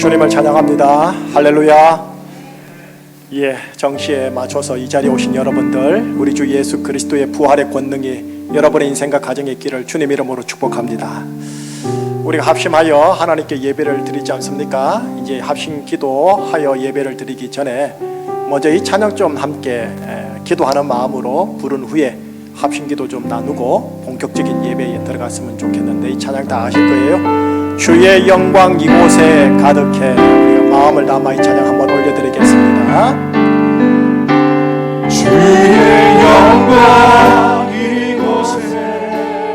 주님을 찬양합니다. 할렐루야. 정시에 맞춰서 이 자리에 오신 여러분들, 우리 주 예수 그리스도의 부활의 권능이 여러분의 인생과 가정에 있기를 주님 이름으로 축복합니다. 우리가 합심하여 하나님께 예배를 드리지 않습니까? 이제 합심 기도하여 예배를 드리기 전에 먼저 이 찬양 좀 함께 기도하는 마음으로 부른 후에 합심 기도 좀 나누고 본격적인 예배에 들어갔으면 좋겠는데, 이 찬양 다 아실 거예요. 주의 영광 이곳에 가득해. 우리가 마음을 담아 이 찬양 한번 올려드리겠습니다. 주의 영광 이곳에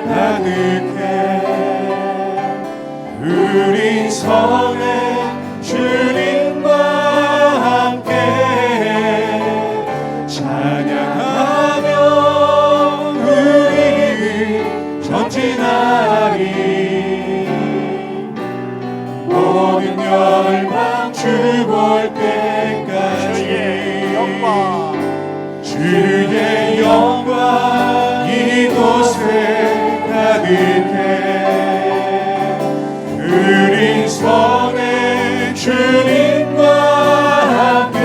가득해. 우리 성에 주님과 함께 찬양하며 우리 전진하리. 모든 열방 주 볼 때까지 주의 영광 이곳에 가득해. 우리 성에 주님과 함께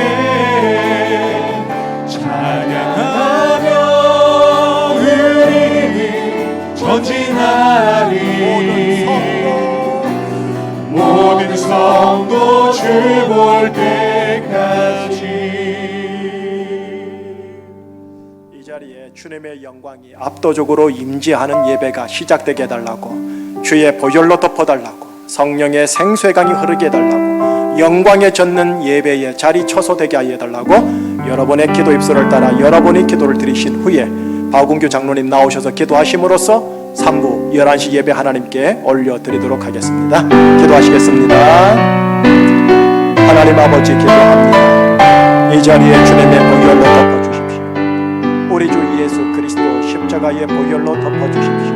찬양하며 우리 전진하리. 모든 성도 주 볼 때까지. 이 자리에 주님의 영광이 압도적으로 임재하는 예배가 시작되게 해달라고, 주의 보혈로 덮어달라고, 성령의 생수의 강이 흐르게 해달라고, 영광에 젖는 예배에 자리 처소되게 하여 해달라고 여러분의 기도 입술을 따라 여러분이 기도를 드리신 후에 박운규 장로님 나오셔서 기도하심으로써 3부 11시 예배 하나님께 올려드리도록 하겠습니다. 기도하시겠습니다. 하나님 아버지, 기도합니다. 이 자리에 주님의 보혈로 덮어주십시오. 우리 주 예수 그리스도 십자가의 보혈로 덮어주십시오.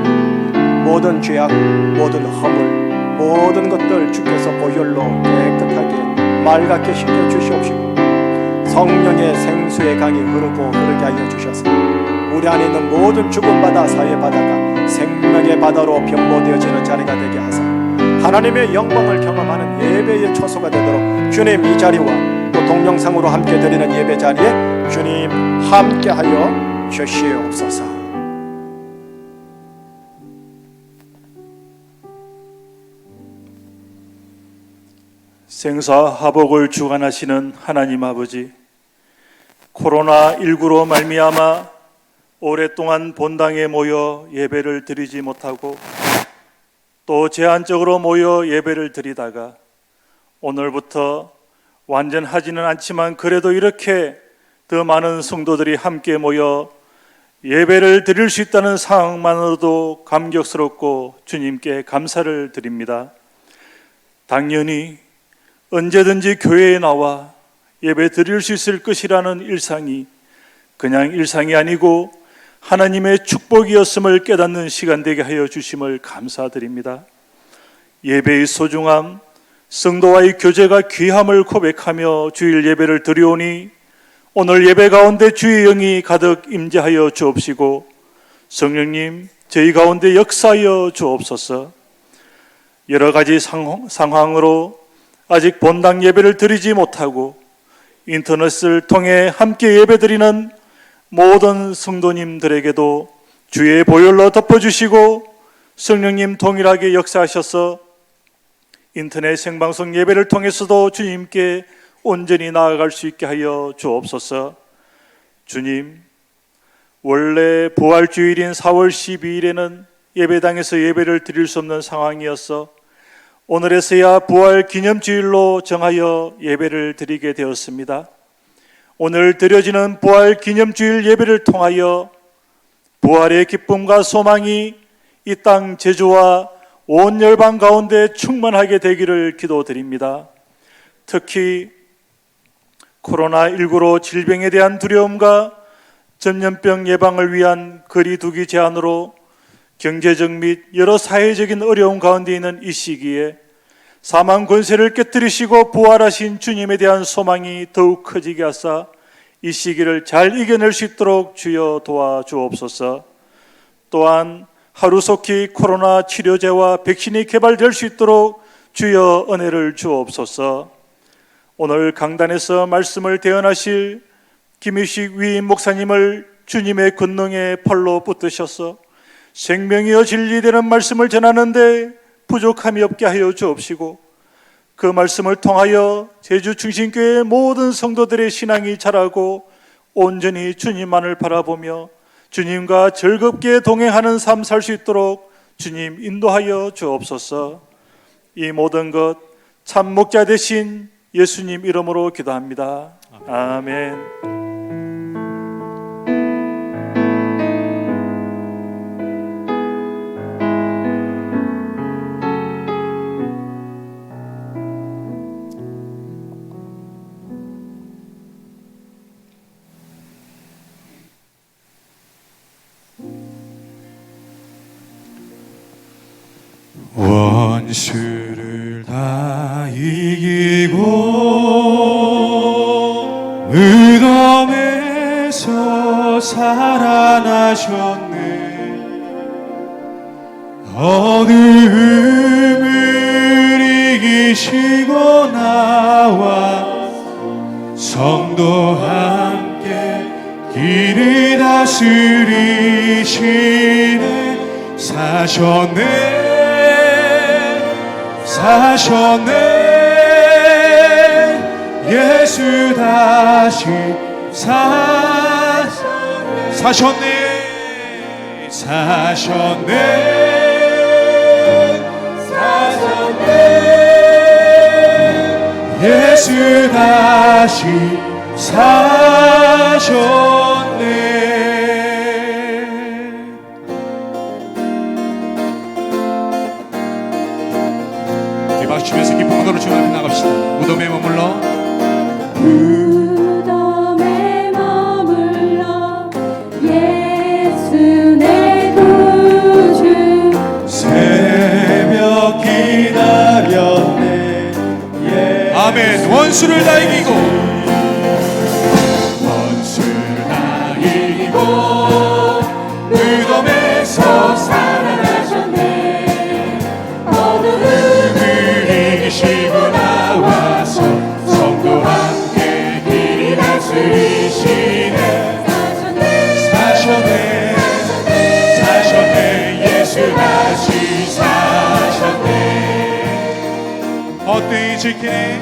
모든 죄악, 모든 허물, 모든 것들 주께서 보혈로 깨끗하게 맑게 씻겨주시옵시고, 성령의 생수의 강이 흐르게 하여 주셔서 우리 안에 있는 모든 죽은 바다, 사회 바다가 생명의 바다로 변모되어지는 자리가 되게 하사 하나님의 영광을 경험하는 예배의 처소가 되도록 주님, 이 자리와 또 동영상으로 함께 드리는 예배 자리에 주님 함께하여 주시옵소서. 생사화복을 주관하시는 하나님 아버지, 코로나19로 말미암아 오랫동안 본당에 모여 예배를 드리지 못하고 또 제한적으로 모여 예배를 드리다가 오늘부터 완전하지는 않지만 그래도 이렇게 더 많은 성도들이 함께 모여 예배를 드릴 수 있다는 상황만으로도 감격스럽고 주님께 감사를 드립니다. 당연히 언제든지 교회에 나와 예배 드릴 수 있을 것이라는 일상이 그냥 일상이 아니고 하나님의 축복이었음을 깨닫는 시간 되게 하여 주심을 감사드립니다. 예배의 소중함, 성도와의 교제가 귀함을 고백하며 주일 예배를 드리오니 오늘 예배 가운데 주의 영이 가득 임재하여 주옵시고 성령님 저희 가운데 역사하여 주옵소서. 여러 가지 상황으로 아직 본당 예배를 드리지 못하고 인터넷을 통해 함께 예배드리는 모든 성도님들에게도 주의 보혈로 덮어주시고 성령님 동일하게 역사하셔서 인터넷 생방송 예배를 통해서도 주님께 온전히 나아갈 수 있게 하여 주옵소서. 주님, 원래 부활주일인 4월 12일에는 예배당에서 예배를 드릴 수 없는 상황이어서 오늘에서야 부활 기념주일로 정하여 예배를 드리게 되었습니다. 오늘 드려지는 부활 기념주일 예배를 통하여 부활의 기쁨과 소망이 이 땅 제주와 온 열방 가운데 충만하게 되기를 기도드립니다. 특히 코로나19로 질병에 대한 두려움과 전염병 예방을 위한 거리두기 제한으로 경제적 및 여러 사회적인 어려움 가운데 있는 이 시기에 사망 권세를 깨뜨리시고 부활하신 주님에 대한 소망이 더욱 커지게 하사 이 시기를 잘 이겨낼 수 있도록 주여 도와주옵소서. 또한 하루속히 코로나 치료제와 백신이 개발될 수 있도록 주여 은혜를 주옵소서. 오늘 강단에서 말씀을 대언하실 김유식 위임 목사님을 주님의 권능의 팔로 붙드셔서 생명이여 진리되는 말씀을 전하는데 부족함이 없게 하여 주옵시고, 그 말씀을 통하여 제주 충신교회 모든 성도들의 신앙이 자라고 온전히 주님만을 바라보며 주님과 즐겁게 동행하는 삶 살 수 있도록 주님 인도하여 주옵소서. 이 모든 것 참 목자 되신 예수님 이름으로 기도합니다. 아멘. 원수를 다 이기고 무덤에서 살아나셨네. 어둠을 이기시고 나와 성도 함께 길을 다스리시네. 사셨네. 예수 다시 사셨네. 예수 다시 사셨네. 박수치면서 기쁜 무도로 주 앞에 나갑시다. 무덤에 머물러 예수 내 구주. 새벽 기다렸네. 아멘. 원수를 다 이기고 무덤에서 살아나셨네. 이기시고 나와서 성도 함께 길이 다스리시네. 사셨네. 예수 다시 사셨네. 헛되이 지키네.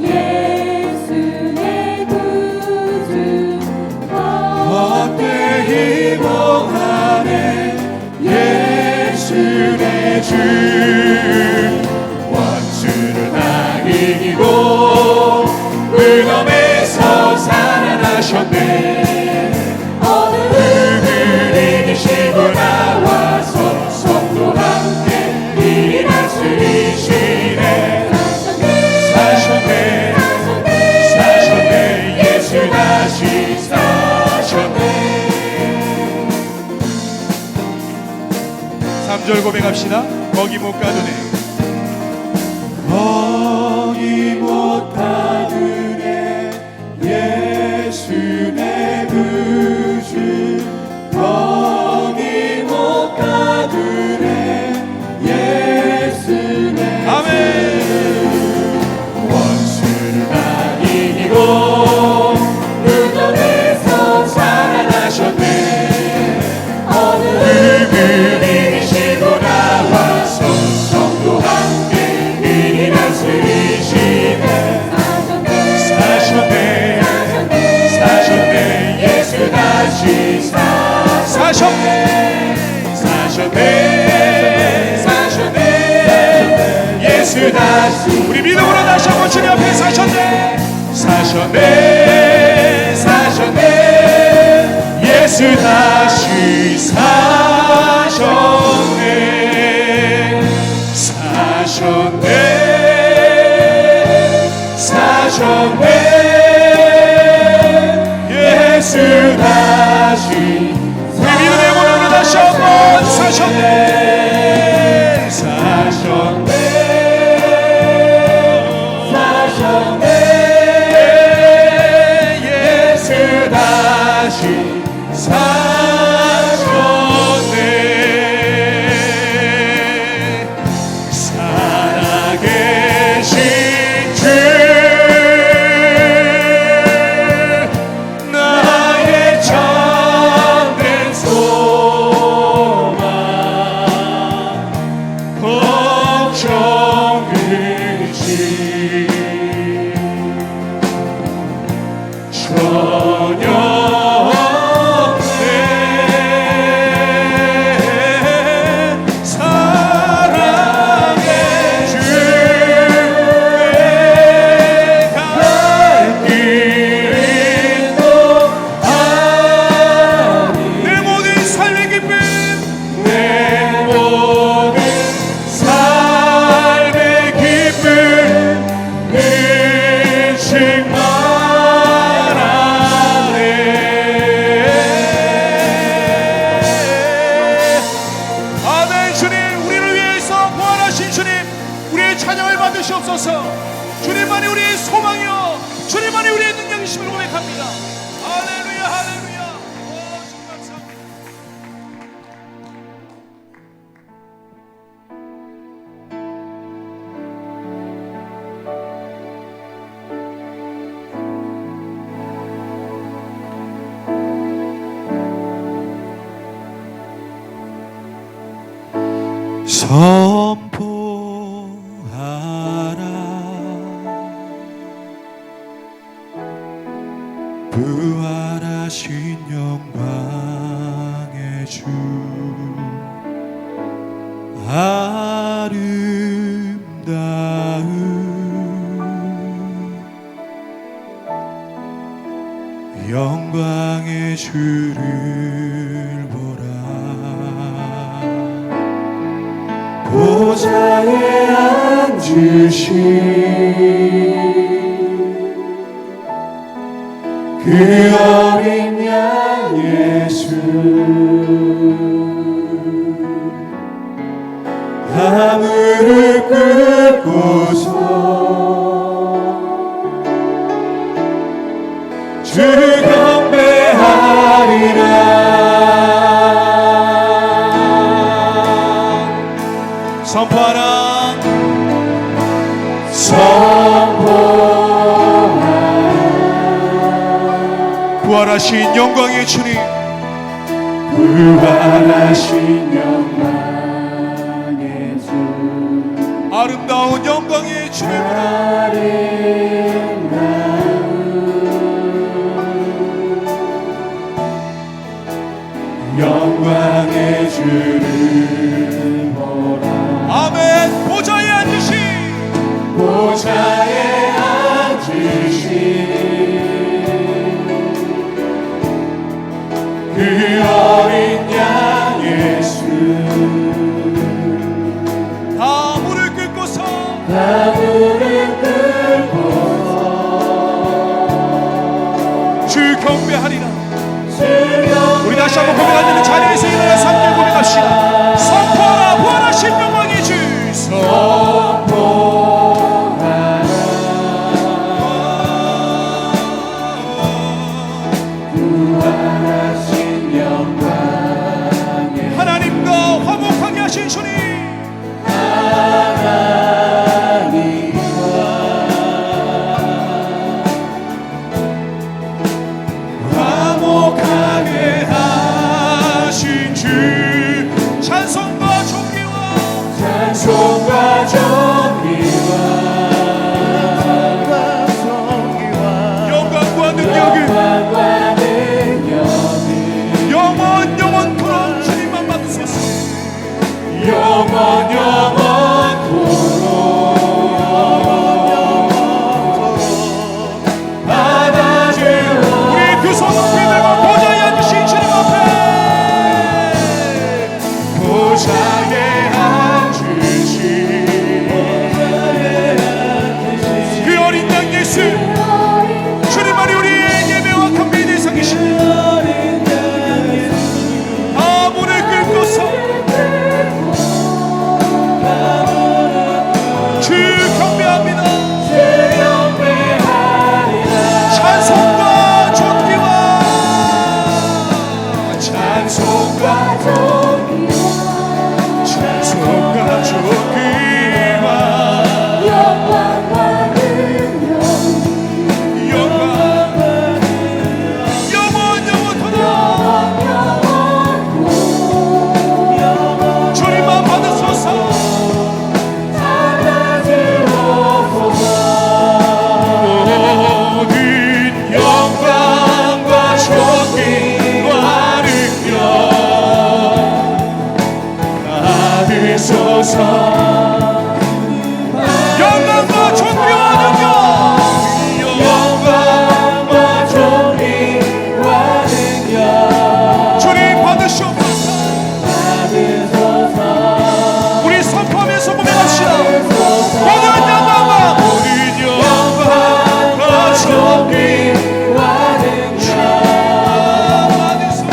예수 내 구주. 헛되이 봉하네. 예수 내 주. 원수를 다 이기고 무덤에서 살아나셨네. 어둠을 이기시고 나와서 성도 함께 길이 다스리시네. 사셨네. 예수 다시 사셨네. 3절 고백합시다. 거기 못 가두네. 거기 못 가두네. 예수 내 구주. 거기 못 가두네. 예수 내 아멘. 원수를 다 이기고 무덤에서 살아나셨네. 어둠을 이기시고 나와서 성도 함께 길이 다스리시네. 사셨네. 예수 다시 사셨네. 예수 다시. 우리 믿음으로 다시 한번 주님 앞에 사셨네. 예수 다시 사셨네. 예수 다시. 우리 믿음의 문으로 다시 한번 사셨네. 예수 다시 고백합니다. 할렐루야 할렐루야. 오, 주님 감사합니다. 선포하라 부활하신 영광의 주 아름다운 영광의 주를 보라 보좌에 앉으신 그 어린 양 예수 다 무릎 꿇고서 주 경배하리라 선포하라 부활하신 영광의 주님 부활하신 영광의 주 아름다운 영광의 주님으로 영광의 주를 보라 아멘 보좌에 앉으신 보좌에 앉으신 그 어린 양 예수 다 무릎 꿇고서 주 경배하리라 우리 다시 한번 고백하는 자리에서 일어나서 함께 고백합시다 선포하라 부활하신 영광의 주 하나님과 화목하게 하신 주님 화목하게 하신 주 찬송과 존귀와 영광과 능력은 영원토록 주님만 받으소서 영원토록 받아주오 우리 두 손 높이 들고 보좌에 앉으신 주님 앞에 보좌에 앉으신 그 어린 양 예수 주님만이 우리의 예배와 경배의 대상이시니 아무를 긁고서 주 경배합니다 찬송과 존귀와 주님만 받으소서 모든 영광과 존귀와 능력 받으소서 영광과 존귀와 능력 주님 받으시옵소서 우리 선포하면서 고백합시다 모든 영광과 존귀와 능력 받으소서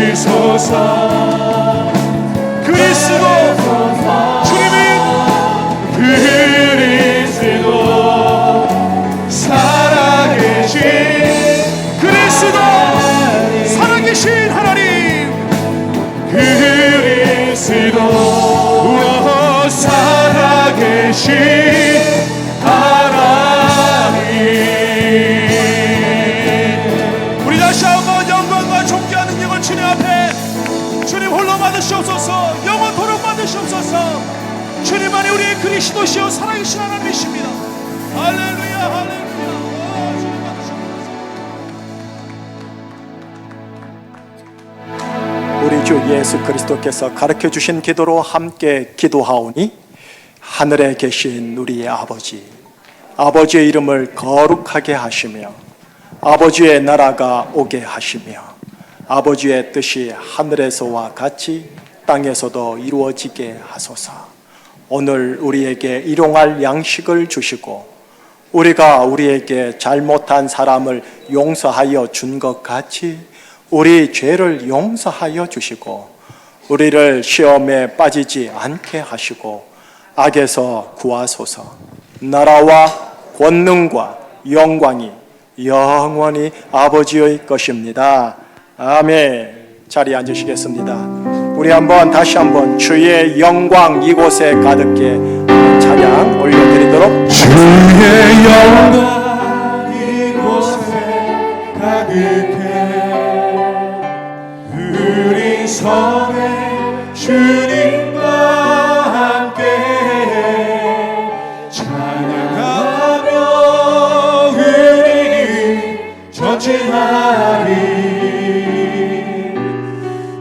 주소서. 그리스도 주님이 그리스도 살아계신 그리스도 살아계신 하나님 그리스도 살아계신 하나님. 우리 다시 한번 영광과 존귀하는 영을 주님 앞에 주님 홀로 받으시옵소서. 영원토록 받으시옵소서. 주님 안에 우리의 그리스도시요 살아계신 하나님이십니다. 할렐루야 할렐루야. 주님 받으시옵소서. 우리 주 예수 그리스도께서 가르쳐 주신 기도로 함께 기도하오니 하늘에 계신 우리의 아버지의 이름을 거룩하게 하시며 아버지의 나라가 오게 하시며 아버지의 뜻이 하늘에서와 같이 땅에서도 이루어지게 하소서. 오늘 우리에게 일용할 양식을 주시고 우리가 우리에게 잘못한 사람을 용서하여 준 것 같이 우리 죄를 용서하여 주시고 우리를 시험에 빠지지 않게 하시고 악에서 구하소서. 나라와 권능과 영광이 영원히 아버지의 것입니다. 아멘. 자리에 앉으시겠습니다. 우리 다시 한번 주의 영광 이곳에 가득해 찬양 올려드리도록 주의 영광 이곳에 가득해 우리 성에 주님과 함께 찬양하며 우리는 전진하리.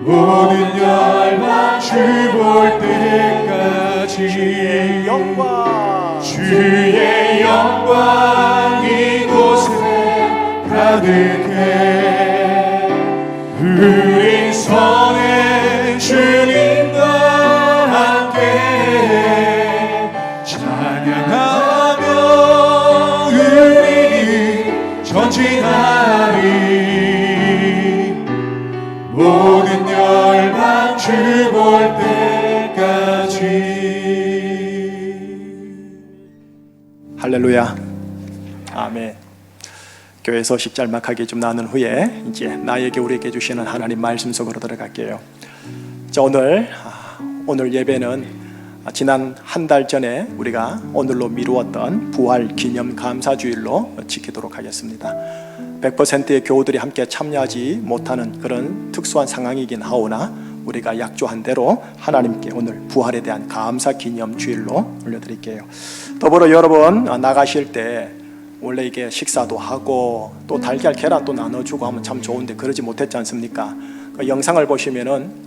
모든 열방 주 볼 때까지 주의 영광 이곳에 가득해 우리 성에 주님과 함께 찬양하며 우리는 전진하리. 모든 열방 주 볼 때까지. 할렐루야. 아멘. 교회에서 십짤막하게 좀 나눈 후에 이제 나에게 우리에게 주시는 하나님 말씀 속으로 들어갈게요. 자, 오늘 예배는 지난 한 달 전에 우리가 오늘로 미루었던 부활 기념 감사주일로 지키도록 하겠습니다. 100%의 교우들이 함께 참여하지 못하는 그런 특수한 상황이긴 하오나 우리가 약조한 대로 하나님께 오늘 부활에 대한 감사 기념 주일로 올려드릴게요. 더불어 여러분 나가실 때 원래 이게 식사도 하고 또 달걀 계란도 나눠주고 하면 참 좋은데 그러지 못했지 않습니까? 그 영상을 보시면은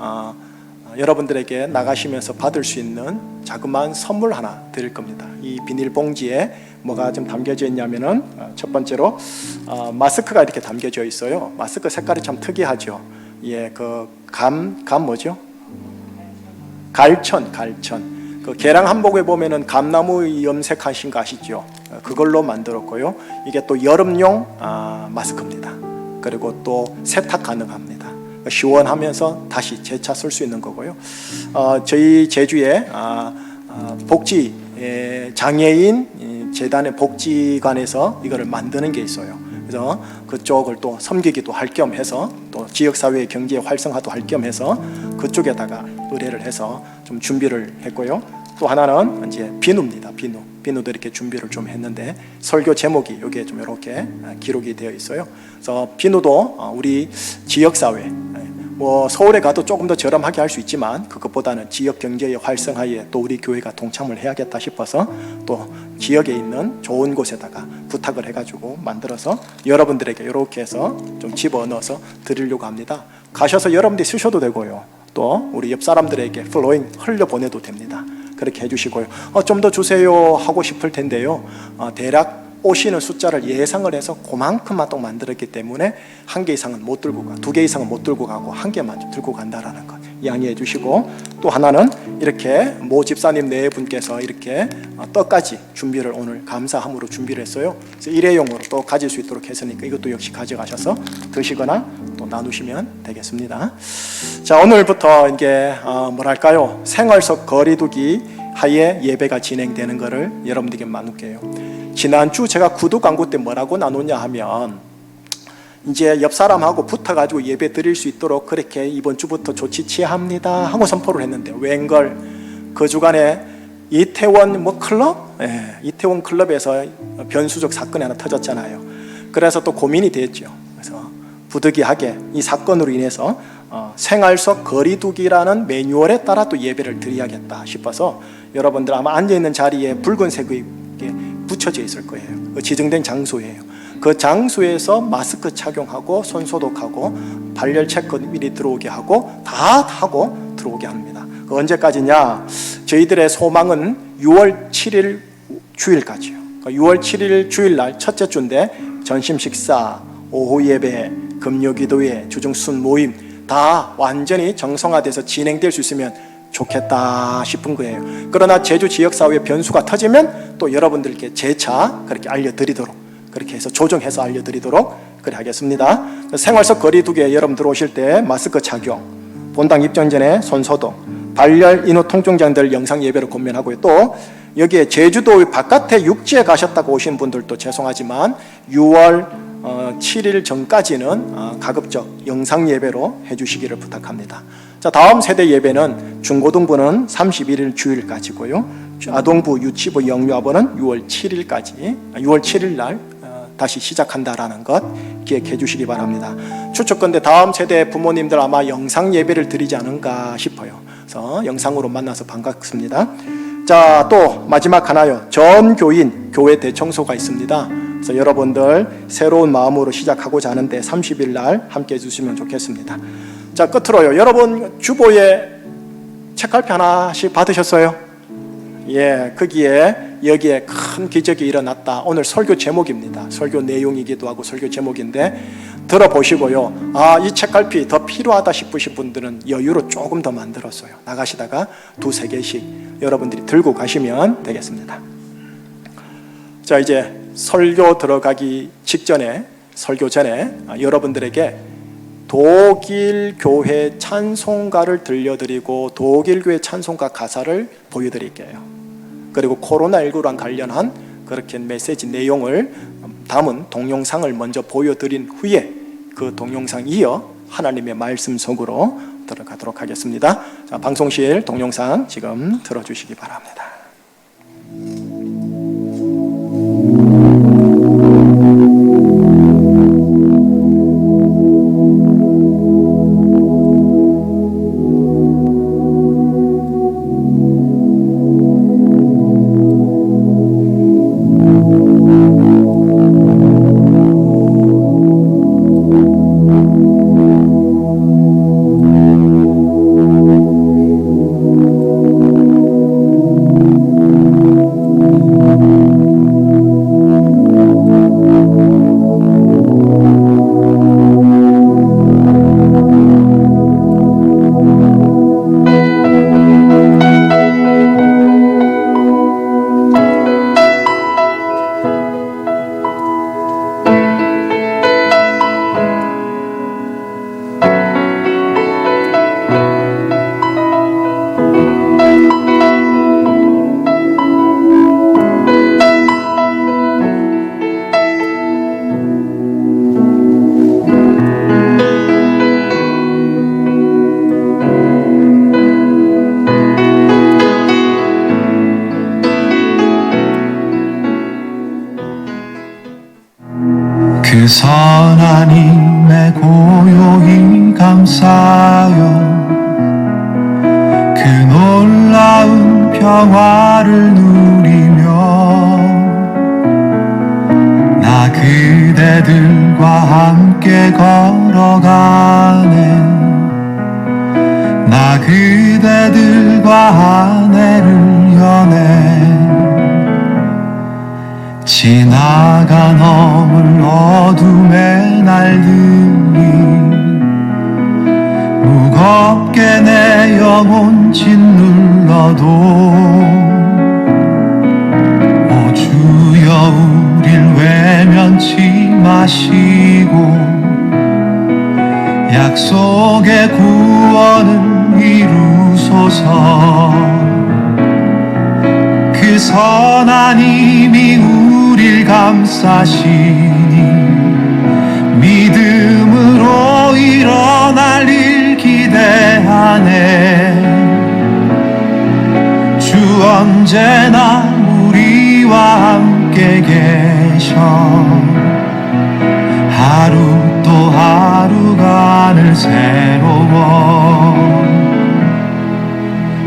여러분들에게 나가시면서 받을 수 있는 자그마한 선물 하나 드릴 겁니다. 이 비닐봉지에 뭐가 좀 담겨져 있냐면은 첫 번째로 마스크가 이렇게 담겨져 있어요. 마스크 색깔이 참 특이하죠. 예, 뭐죠? 갈천. 그 계량 한복에 보면은 감나무 염색하신 거 아시죠? 그걸로 만들었고요. 이게 또 여름용 마스크입니다. 그리고 또 세탁 가능합니다. 시원하면서 다시 재차 쓸 수 있는 거고요. 저희 제주에 복지 장애인 재단의 복지관에서 이거를 만드는 게 있어요. 그래서 그쪽을 또 섬기기도 할 겸 해서 또 지역사회의 경제 활성화도 할 겸 해서 그쪽에다가 의뢰를 해서 좀 준비를 했고요. 또 하나는 이제 비누입니다. 비누도 이렇게 준비를 좀 했는데 설교 제목이 여기에 좀 이렇게 기록이 되어 있어요. 그래서 비누도 우리 지역사회 뭐 서울에 가도 조금 더 저렴하게 할 수 있지만 그것보다는 지역 경제의 활성화에 또 우리 교회가 동참을 해야겠다 싶어서 또 지역에 있는 좋은 곳에다가 부탁을 해가지고 만들어서 여러분들에게 이렇게 해서 좀 집어넣어서 드리려고 합니다. 가셔서 여러분들이 쓰셔도 되고요. 또 우리 옆 사람들에게 플로잉 흘려보내도 됩니다. 그렇게 해주시고요. 좀 더 주세요 하고 싶을 텐데요. 대략 오시는 숫자를 예상을 해서 그만큼만 또 만들었기 때문에 1개 이상은 못 들고 가, 2개 이상은 못 들고 가고 1개만 좀 들고 간다라는 것 양해해 주시고, 또 하나는 이렇게 모 집사님 네 분께서 이렇게 떡까지 준비를 오늘 감사함으로 준비를 했어요. 그래서 일회용으로 또 가질 수 있도록 했으니까 이것도 역시 가져가셔서 드시거나 또 나누시면 되겠습니다. 자, 오늘부터 이게 뭐랄까요? 생활 속 거리두기 하에 예배가 진행되는 것을 여러분들에게 나눌게요. 지난주 제가 구두 광고 때 뭐라고 나눴냐 하면 이제 옆 사람하고 붙어가지고 예배 드릴 수 있도록 그렇게 이번 주부터 조치 취합니다 하고 선포를 했는데 웬걸 그 주간에 이태원 클럽? 이태원 클럽에서 변수적 사건이 하나 터졌잖아요. 그래서 또 고민이 됐죠. 그래서 부득이하게 이 사건으로 인해서 생활 속 거리두기라는 매뉴얼에 따라 또 예배를 드려야겠다 싶어서 여러분들 아마 앉아있는 자리에 붉은색이 붙여져 있을 거예요. 그 지정된 장소예요. 그 장소에서 마스크 착용하고 손 소독하고 발열 체크 미리 들어오게 하고 다 하고 들어오게 합니다. 그 언제까지냐? 저희들의 소망은 6월 7일 주일까지요. 6월 7일 주일날 첫째 주인데 전심 식사, 오후 예배, 금요 기도회, 주중순 모임 다 완전히 정성화돼서 진행될 수 있으면 좋겠다 싶은 거예요. 그러나 제주 지역사회의 변수가 터지면 또 여러분들께 재차 그렇게 알려드리도록 그렇게 해서 조정해서 알려드리도록 그래 하겠습니다. 생활 속 거리두기에 여러분들 오실 때 마스크 착용, 본당 입장 전에 손 소독, 발열 인후 통증장들 영상 예배로 권면하고요. 또 여기에 제주도 바깥에 육지에 가셨다고 오신 분들도 죄송하지만 6월 7일 전까지는 가급적 영상 예배로 해주시기를 부탁합니다. 자, 다음 세대 예배는 중고등부는 31일 주일까지고요. 아동부, 유치부, 영유아부는 6월 7일까지, 6월 7일 날 다시 시작한다라는 것 기억해 주시기 바랍니다. 추측건데 다음 세대 부모님들 아마 영상 예배를 드리지 않은가 싶어요. 그래서 영상으로 만나서 반갑습니다. 자, 또 마지막 하나요. 전 교인 교회 대청소가 있습니다. 그래서 여러분들 새로운 마음으로 시작하고자 하는데 30일 날 함께 해주시면 좋겠습니다. 자, 끝으로요. 여러분 주보에 책갈피 하나씩 받으셨어요? 예, 거기에 여기에 큰 기적이 일어났다. 오늘 설교 제목입니다. 설교 내용이기도 하고 설교 제목인데 들어보시고요. 이 책갈피 더 필요하다 싶으신 분들은 여유로 조금 더 만들었어요. 나가시다가 2-3개씩 여러분들이 들고 가시면 되겠습니다. 자, 이제 설교 들어가기 직전에 설교 전에 여러분들에게 독일 교회 찬송가를 들려드리고 독일 교회 찬송가 가사를 보여드릴게요. 그리고 코로나19랑 관련한 그렇게 메시지 내용을 담은 동영상을 먼저 보여드린 후에 그 동영상 이어 하나님의 말씀 속으로 들어가도록 하겠습니다. 자, 방송실 동영상 지금 들어주시기 바랍니다. 그 선하님의 고요히 감사하여 그 놀라운 평화를 누리며 나 그대들과 함께 걸어가네. 나 그대들과 아내를 여네. 지나가 넘을 어둠의 날들이 무겁게 내 영혼 짓눌러도 오 주여 우릴 외면치 마시고 약속의 구원은 이루소서. 그 선한 힘이 우릴 감싸시니 믿음으로 일어날 일 기대하네. 주 언제나 우리와 함께 계셔. 하루 또 하루가 늘 새로워.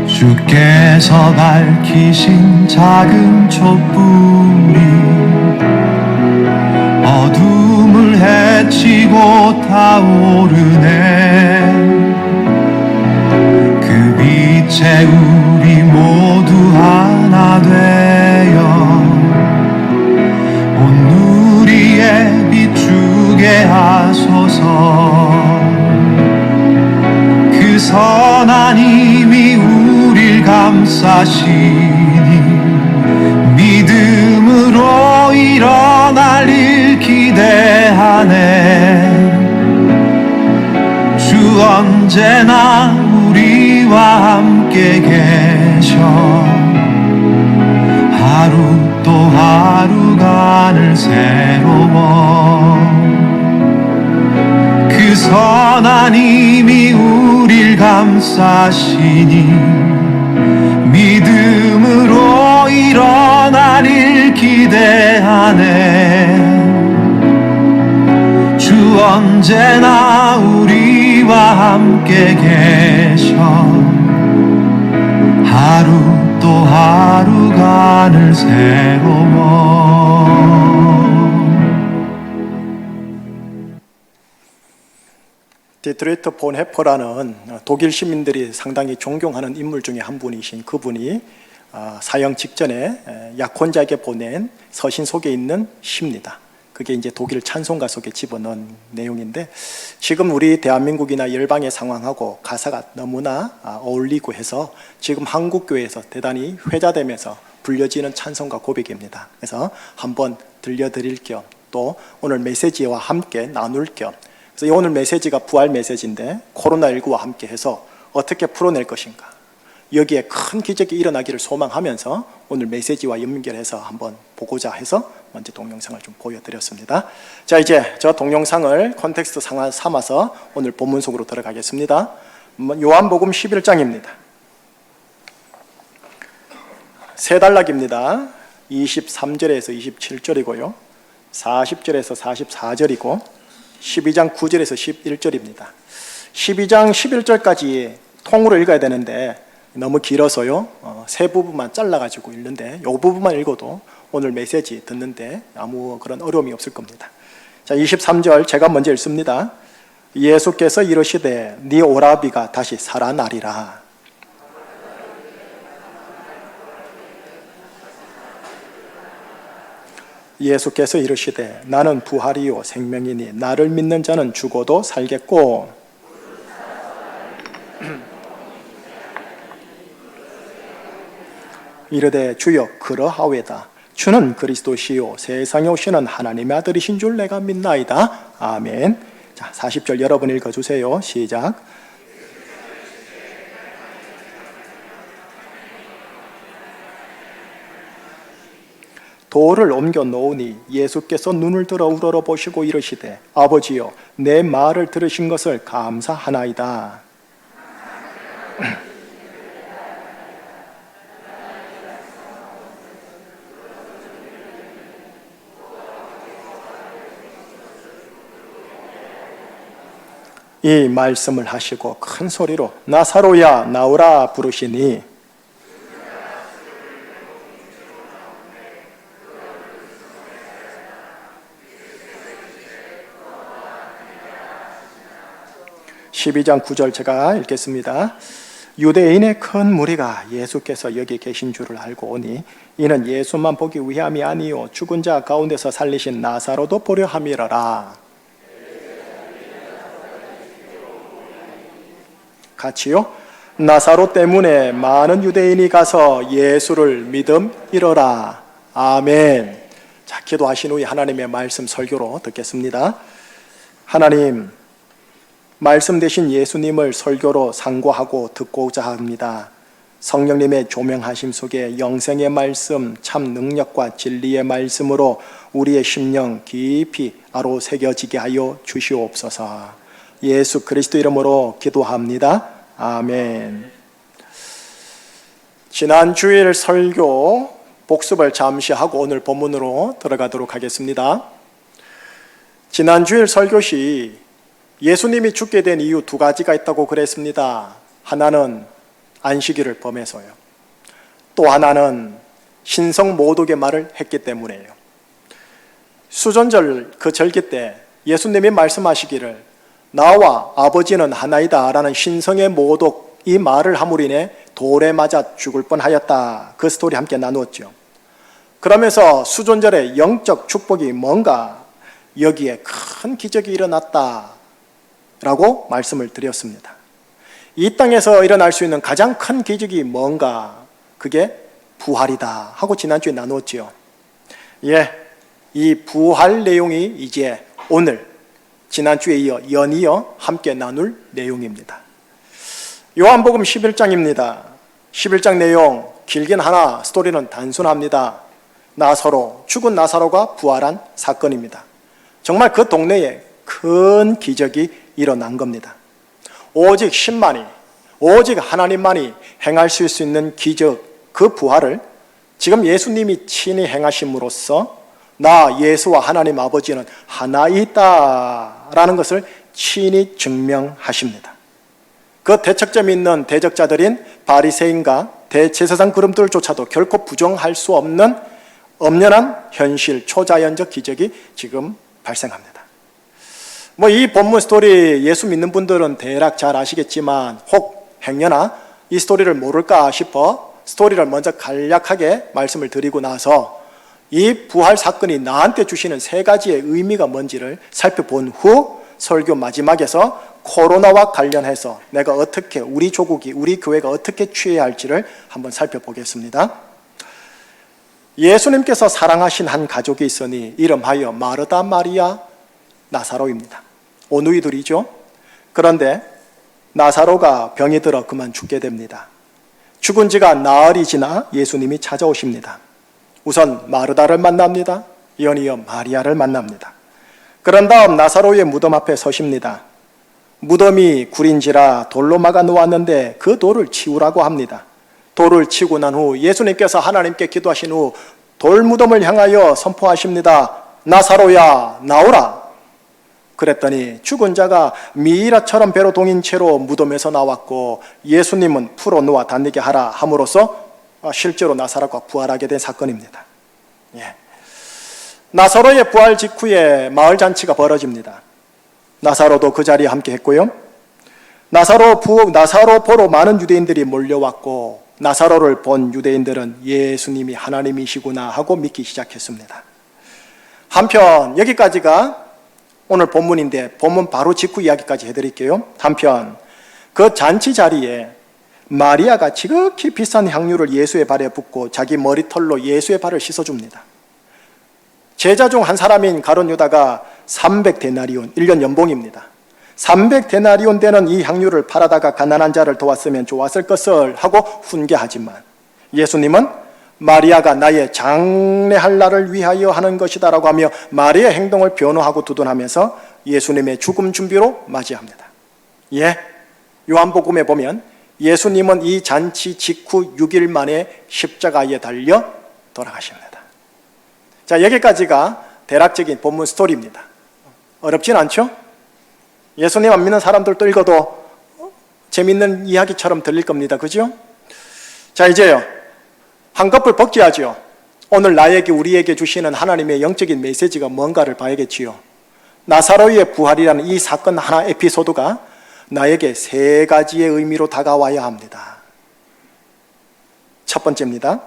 주께서 밝히신 작은 촛불이 어둠을 헤치고 타오르네. 그 빛에 우리 모두 하나 되어 온 누리에 비추게 하소서. 그 선한 힘이 우릴 감싸시니 믿음으로 일어날 일 기대하네. 주 언제나 우리와 함께 계셔. 하루 또 하루가 늘 새로워. 그 선한 힘이 우릴 감싸시니 믿음으로 일어날 일 기대하네. 주 언제나 우리와 함께 계셔. 하루 또 하루가 늘 새로워. 디트로이트 본헤퍼라는 독일 시민들이 상당히 존경하는 인물 중에 한 분이신 그분이 사형 직전에 약혼자에게 보낸 서신 속에 있는 시입니다. 그게 이제 독일 찬송가 속에 집어넣은 내용인데, 지금 우리 대한민국이나 열방의 상황하고 가사가 너무나 어울리고 해서 지금 한국교회에서 대단히 회자되면서 불려지는 찬송가 고백입니다. 그래서 한번 들려드릴 겸 또 오늘 메시지와 함께 나눌 겸, 그래서 오늘 메시지가 부활 메시지인데 코로나19와 함께 해서 어떻게 풀어낼 것인가, 여기에 큰 기적이 일어나기를 소망하면서 오늘 메시지와 연결해서 한번 보고자 해서 먼저 동영상을 좀 보여드렸습니다. 자, 이제 저 동영상을 콘텍스트 삼아서 오늘 본문 속으로 들어가겠습니다. 요한복음 11장입니다. 세 단락입니다. 23절에서 27절이고요. 40절에서 44절이고 12장 9절에서 11절입니다. 12장 11절까지 통으로 읽어야 되는데 너무 길어서요, 세 부분만 잘라가지고 읽는데, 이 부분만 읽어도 오늘 메시지 듣는데 아무 그런 어려움이 없을 겁니다. 자, 23절 제가 먼저 읽습니다. 예수께서 이르시되 네 오라비가 다시 살아나리라. 예수께서 이르시되 나는 부활이요 생명이니 나를 믿는 자는 죽어도 살겠고 이르되 주여 그러하외다. 주는 그리스도시요 세상에 오시는 하나님의 아들이신 줄 내가 믿나이다. 아멘. 자, 40절 여러분 읽어주세요. 시작. 돌을 옮겨 놓으니 예수께서 눈을 들어 우러러 보시고 이르시되 아버지여 내 말을 들으신 것을 감사하나이다. 이 말씀을 하시고 큰 소리로 나사로야 나오라 부르시니 (12장 9절) 제가 읽겠습니다. 유대인의 큰 무리가 예수께서 여기 계신 줄을 알고 오니 이는 예수만 보기 위함이 아니요 죽은 자 가운데서 살리신 나사로도 보려 함이러라. 같이요. 나사로 때문에 많은 유대인이 가서 예수를 믿음이러라. 아멘. 자, 기도하신 후에 하나님의 말씀 설교로 듣겠습니다. 하나님, 말씀 되신 예수님을 설교로 상고하고 듣고자 합니다. 성령님의 조명하심 속에 영생의 말씀, 참 능력과 진리의 말씀으로 우리의 심령 깊이 아로새겨지게 하여 주시옵소서. 예수 그리스도 이름으로 기도합니다. 아멘. 지난 주일 설교 복습을 잠시 하고 오늘 본문으로 들어가도록 하겠습니다. 지난 주일 설교시 예수님이 죽게 된 이유 두 가지가 있다고 그랬습니다. 하나는 안식일을 범해서요. 또 하나는 신성 모독의 말을 했기 때문이에요. 수전절 그 절기 때 예수님이 말씀하시기를 나와 아버지는 하나이다 라는 신성의 모독 이 말을 함으로 인해 돌에 맞아 죽을 뻔하였다. 그 스토리 함께 나누었죠. 그러면서 수전절의 영적 축복이 뭔가 여기에 큰 기적이 일어났다 라고 말씀을 드렸습니다. 이 땅에서 일어날 수 있는 가장 큰 기적이 뭔가 그게 부활이다 하고 지난주에 나누었지요. 이 부활 내용이 이제 오늘 지난주에 이어 연이어 함께 나눌 내용입니다. 요한복음 11장입니다. 11장 내용 길긴 하나 스토리는 단순합니다. 나사로, 죽은 나사로가 부활한 사건입니다. 정말 그 동네에 큰 기적이 일어난 겁니다. 오직 신만이, 오직 하나님만이 행할 수 있는 기적, 그 부활을 지금 예수님이 친히 행하심으로써 나 예수와 하나님 아버지는 하나이다 라는 것을 친히 증명하십니다. 그 대척점이 있는 대적자들인 바리새인과 대제사장 그룹들조차도 결코 부정할 수 없는 엄연한 현실 초자연적 기적이 지금 발생합니다. 이 본문 스토리 예수 믿는 분들은 대략 잘 아시겠지만 혹 행여나 이 스토리를 모를까 싶어 스토리를 먼저 간략하게 말씀을 드리고 나서 이 부활 사건이 나한테 주시는 세 가지의 의미가 뭔지를 살펴본 후 설교 마지막에서 코로나와 관련해서 내가 어떻게 우리 조국이 우리 교회가 어떻게 취해야 할지를 한번 살펴보겠습니다. 예수님께서 사랑하신 한 가족이 있으니 이름하여 마르다 마리아 나사로입니다. 오누이들이죠. 그런데 나사로가 병이 들어 그만 죽게 됩니다. 죽은 지가 나흘이 지나 예수님이 찾아오십니다. 우선 마르다를 만납니다. 연이어 마리아를 만납니다. 그런 다음 나사로의 무덤 앞에 서십니다. 무덤이 구린지라 돌로 막아 놓았는데 그 돌을 치우라고 합니다. 돌을 치고 난 후 예수님께서 하나님께 기도하신 후 돌무덤을 향하여 선포하십니다. 나사로야 나오라. 그랬더니 죽은 자가 미이라처럼 배로 동인 채로 무덤에서 나왔고 예수님은 풀어놓아 다니게 하라 함으로써 실제로 나사로가 부활하게 된 사건입니다. 나사로의 부활 직후에 마을 잔치가 벌어집니다. 나사로도 그 자리에 함께 했고요. 나사로 보러 많은 유대인들이 몰려왔고 나사로를 본 유대인들은 예수님이 하나님이시구나 하고 믿기 시작했습니다. 한편 여기까지가 오늘 본문인데 본문 바로 직후 이야기까지 해드릴게요. 한편 그 잔치 자리에 마리아가 지극히 비싼 향유를 예수의 발에 붓고 자기 머리털로 예수의 발을 씻어줍니다. 제자 중 한 사람인 가룟 유다가 300데나리온, 1년 연봉입니다. 300데나리온 되는 이 향유를 팔아다가 가난한 자를 도왔으면 좋았을 것을 하고 훈계하지만 예수님은 마리아가 나의 장례할 날을 위하여 하는 것이다 라고 하며 마리아의 행동을 변호하고 두둔하면서 예수님의 죽음 준비로 맞이합니다. 요한복음에 보면 예수님은 이 잔치 직후 6일 만에 십자가에 달려 돌아가십니다. 자, 여기까지가 대략적인 본문 스토리입니다. 어렵진 않죠? 예수님 안 믿는 사람들도 읽어도 재밌는 이야기처럼 들릴 겁니다. 그죠? 자, 이제요. 한꺼풀 벗겨야죠. 오늘 나에게 우리에게 주시는 하나님의 영적인 메시지가 뭔가를 봐야겠지요. 나사로의 부활이라는 이 사건 하나 에피소드가 나에게 세 가지의 의미로 다가와야 합니다. 첫 번째입니다.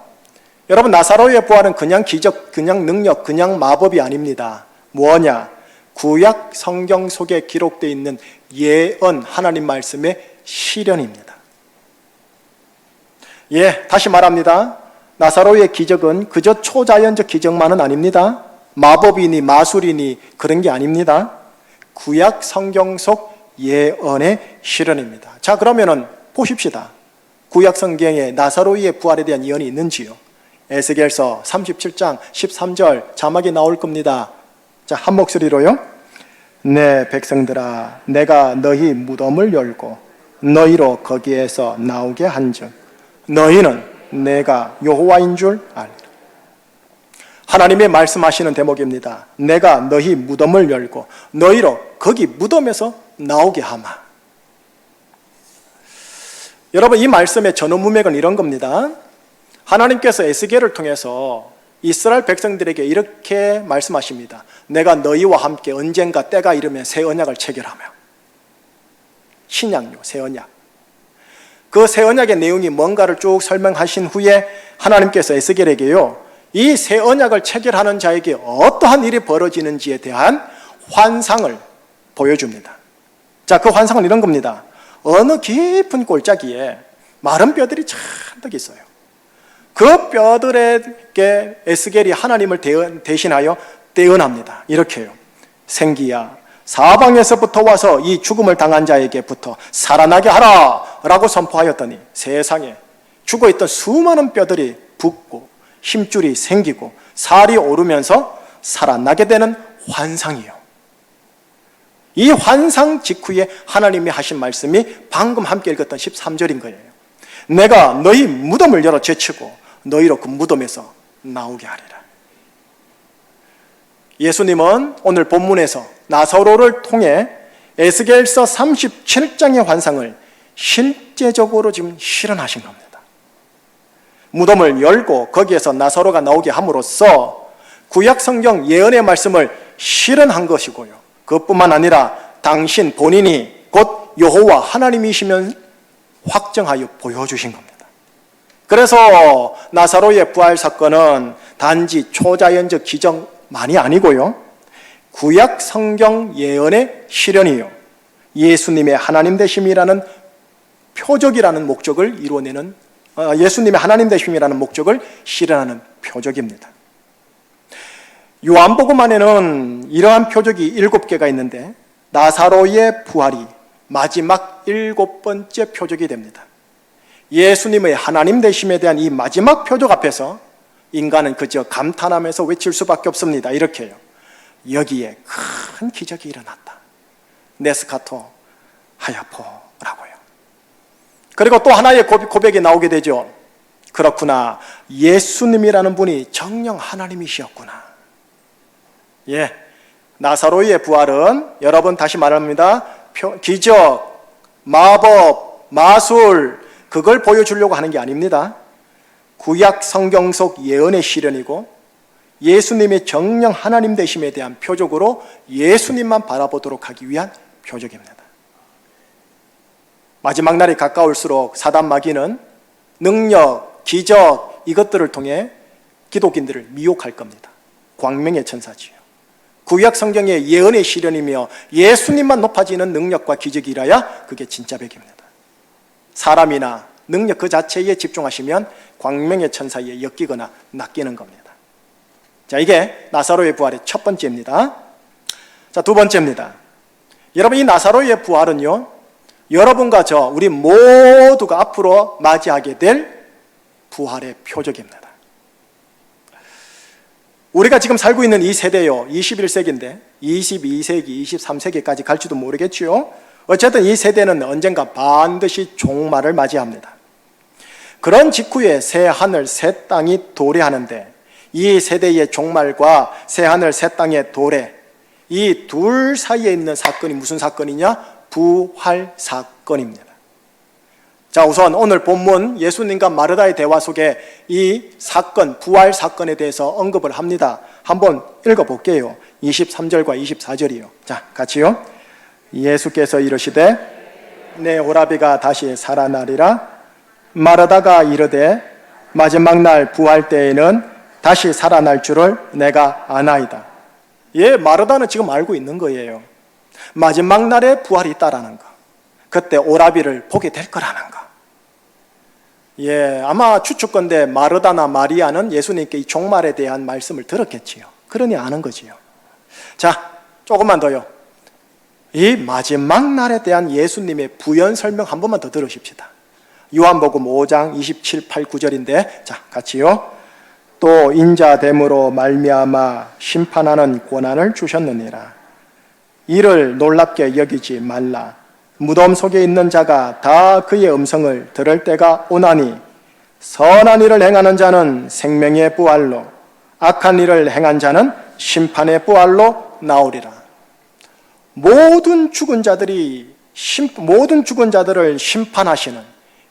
여러분, 나사로의 부활은 그냥 기적, 그냥 능력, 그냥 마법이 아닙니다. 뭐냐? 구약 성경 속에 기록되어 있는 예언 하나님 말씀의 실현입니다. 다시 말합니다. 나사로의 기적은 그저 초자연적 기적만은 아닙니다. 마법이니 마술이니 그런 게 아닙니다. 구약 성경 속 예언의 실현입니다. 자, 그러면은 보십시다. 구약 성경에 나사로의 부활에 대한 예언이 있는지요? 에스겔서 37장 13절 자막이 나올 겁니다. 자, 한 목소리로요. 내 백성들아, 내가 너희 무덤을 열고 너희로 거기에서 나오게 한즉 너희는 내가 여호와인 줄 알리라. 하나님의 말씀하시는 대목입니다. 내가 너희 무덤을 열고 너희로 거기 무덤에서 나오게 하마. 여러분, 이 말씀의 전후 문맥은 이런 겁니다. 하나님께서 에스겔을 통해서 이스라엘 백성들에게 이렇게 말씀하십니다. 내가 너희와 함께 언젠가 때가 이르면 새 언약을 체결하며. 신약요, 새 언약. 그 새 언약의 내용이 뭔가를 쭉 설명하신 후에 하나님께서 에스겔에게요, 이 새 언약을 체결하는 자에게 어떠한 일이 벌어지는지에 대한 환상을 보여줍니다. 자, 그 환상은 이런 겁니다. 어느 깊은 골짜기에 마른 뼈들이 잔뜩 있어요. 그 뼈들에게 에스겔이 하나님을 대신하여 대언합니다. 이렇게요. 생기야, 사방에서부터 와서 이 죽음을 당한 자에게부터 살아나게 하라 라고 선포하였더니 세상에 죽어있던 수많은 뼈들이 붓고 힘줄이 생기고 살이 오르면서 살아나게 되는 환상이요. 이 환상 직후에 하나님이 하신 말씀이 방금 함께 읽었던 13절인 거예요. 내가 너희 무덤을 열어 제치고 너희로 그 무덤에서 나오게 하리라. 예수님은 오늘 본문에서 나사로를 통해 에스겔서 37장의 환상을 실제적으로 지금 실현하신 겁니다. 무덤을 열고 거기에서 나사로가 나오게 함으로써 구약 성경 예언의 말씀을 실현한 것이고요. 그것뿐만 아니라 당신 본인이 곧 여호와 하나님이시면 확정하여 보여주신 겁니다. 그래서 나사로의 부활 사건은 단지 초자연적 기적만이 아니고요, 구약 성경 예언의 실현이요, 예수님의 하나님 되심이라는 표적이라는 목적을 이루어내는, 예수님의 하나님 되심이라는 목적을 실현하는 표적입니다. 요한복음 안에는 이러한 표적이 7개가 있는데 나사로의 부활이 마지막 7번째 표적이 됩니다. 예수님의 하나님 되심에 대한 이 마지막 표적 앞에서 인간은 그저 감탄하면서 외칠 수밖에 없습니다. 이렇게요. 여기에 큰 기적이 일어났다. 네스카토 하야포라고요. 그리고 또 하나의 고백이 나오게 되죠. 그렇구나, 예수님이라는 분이 정녕 하나님이시었구나. 예, 나사로의 부활은 여러분 다시 말합니다. 기적, 마법, 마술, 그걸 보여주려고 하는 게 아닙니다. 구약 성경 속 예언의 실현이고 예수님의 정령 하나님 되심에 대한 표적으로 예수님만 바라보도록 하기 위한 표적입니다. 마지막 날이 가까울수록 사단 마귀는 능력, 기적 이것들을 통해 기독인들을 미혹할 겁니다. 광명의 천사지요. 구약 성경의 예언의 실현이며 예수님만 높아지는 능력과 기적이라야 그게 진짜 백입니다. 사람이나 능력 그 자체에 집중하시면 광명의 천사에 엮이거나 낚이는 겁니다. 자, 이게 나사로의 부활의 첫 번째입니다. 자, 두 번째입니다. 여러분, 이 나사로의 부활은요, 여러분과 저 우리 모두가 앞으로 맞이하게 될 부활의 표적입니다. 우리가 지금 살고 있는 이 세대요, 21세기인데 22세기, 23세기까지 갈지도 모르겠지요. 어쨌든 이 세대는 언젠가 반드시 종말을 맞이합니다. 그런 직후에 새 하늘 새 땅이 도래하는데 이 세대의 종말과 새 하늘 새 땅의 도래, 이 둘 사이에 있는 사건이 무슨 사건이냐? 부활 사건입니다. 자, 우선 오늘 본문 예수님과 마르다의 대화 속에 이 사건, 부활 사건에 대해서 언급을 합니다. 한번 읽어볼게요. 23절과 24절이요. 자, 같이요. 예수께서 이르시되 내 오라비가 다시 살아나리라. 마르다가 이르되 마지막 날 부활 때에는 다시 살아날 줄을 내가 아나이다. 예, 마르다는 지금 알고 있는 거예요. 마지막 날에 부활이 있다라는 거, 그때 오라비를 보게 될 거라는 거. 예, 아마 추측건데 마르다나 마리아는 예수님께 이 종말에 대한 말씀을 들었겠지요. 그러니 아는 거지요. 자, 조금만 더요. 이 마지막 날에 대한 예수님의 부연 설명 한 번만 더 들으십시다. 요한복음 5장 27, 8, 9절인데 자, 같이요. 또 인자됨으로 말미암아 심판하는 권한을 주셨느니라. 이를 놀랍게 여기지 말라. 무덤 속에 있는 자가 다 그의 음성을 들을 때가 오나니 선한 일을 행하는 자는 생명의 부활로 악한 일을 행한 자는 심판의 부활로 나오리라. 모든 죽은 자들을 심판하시는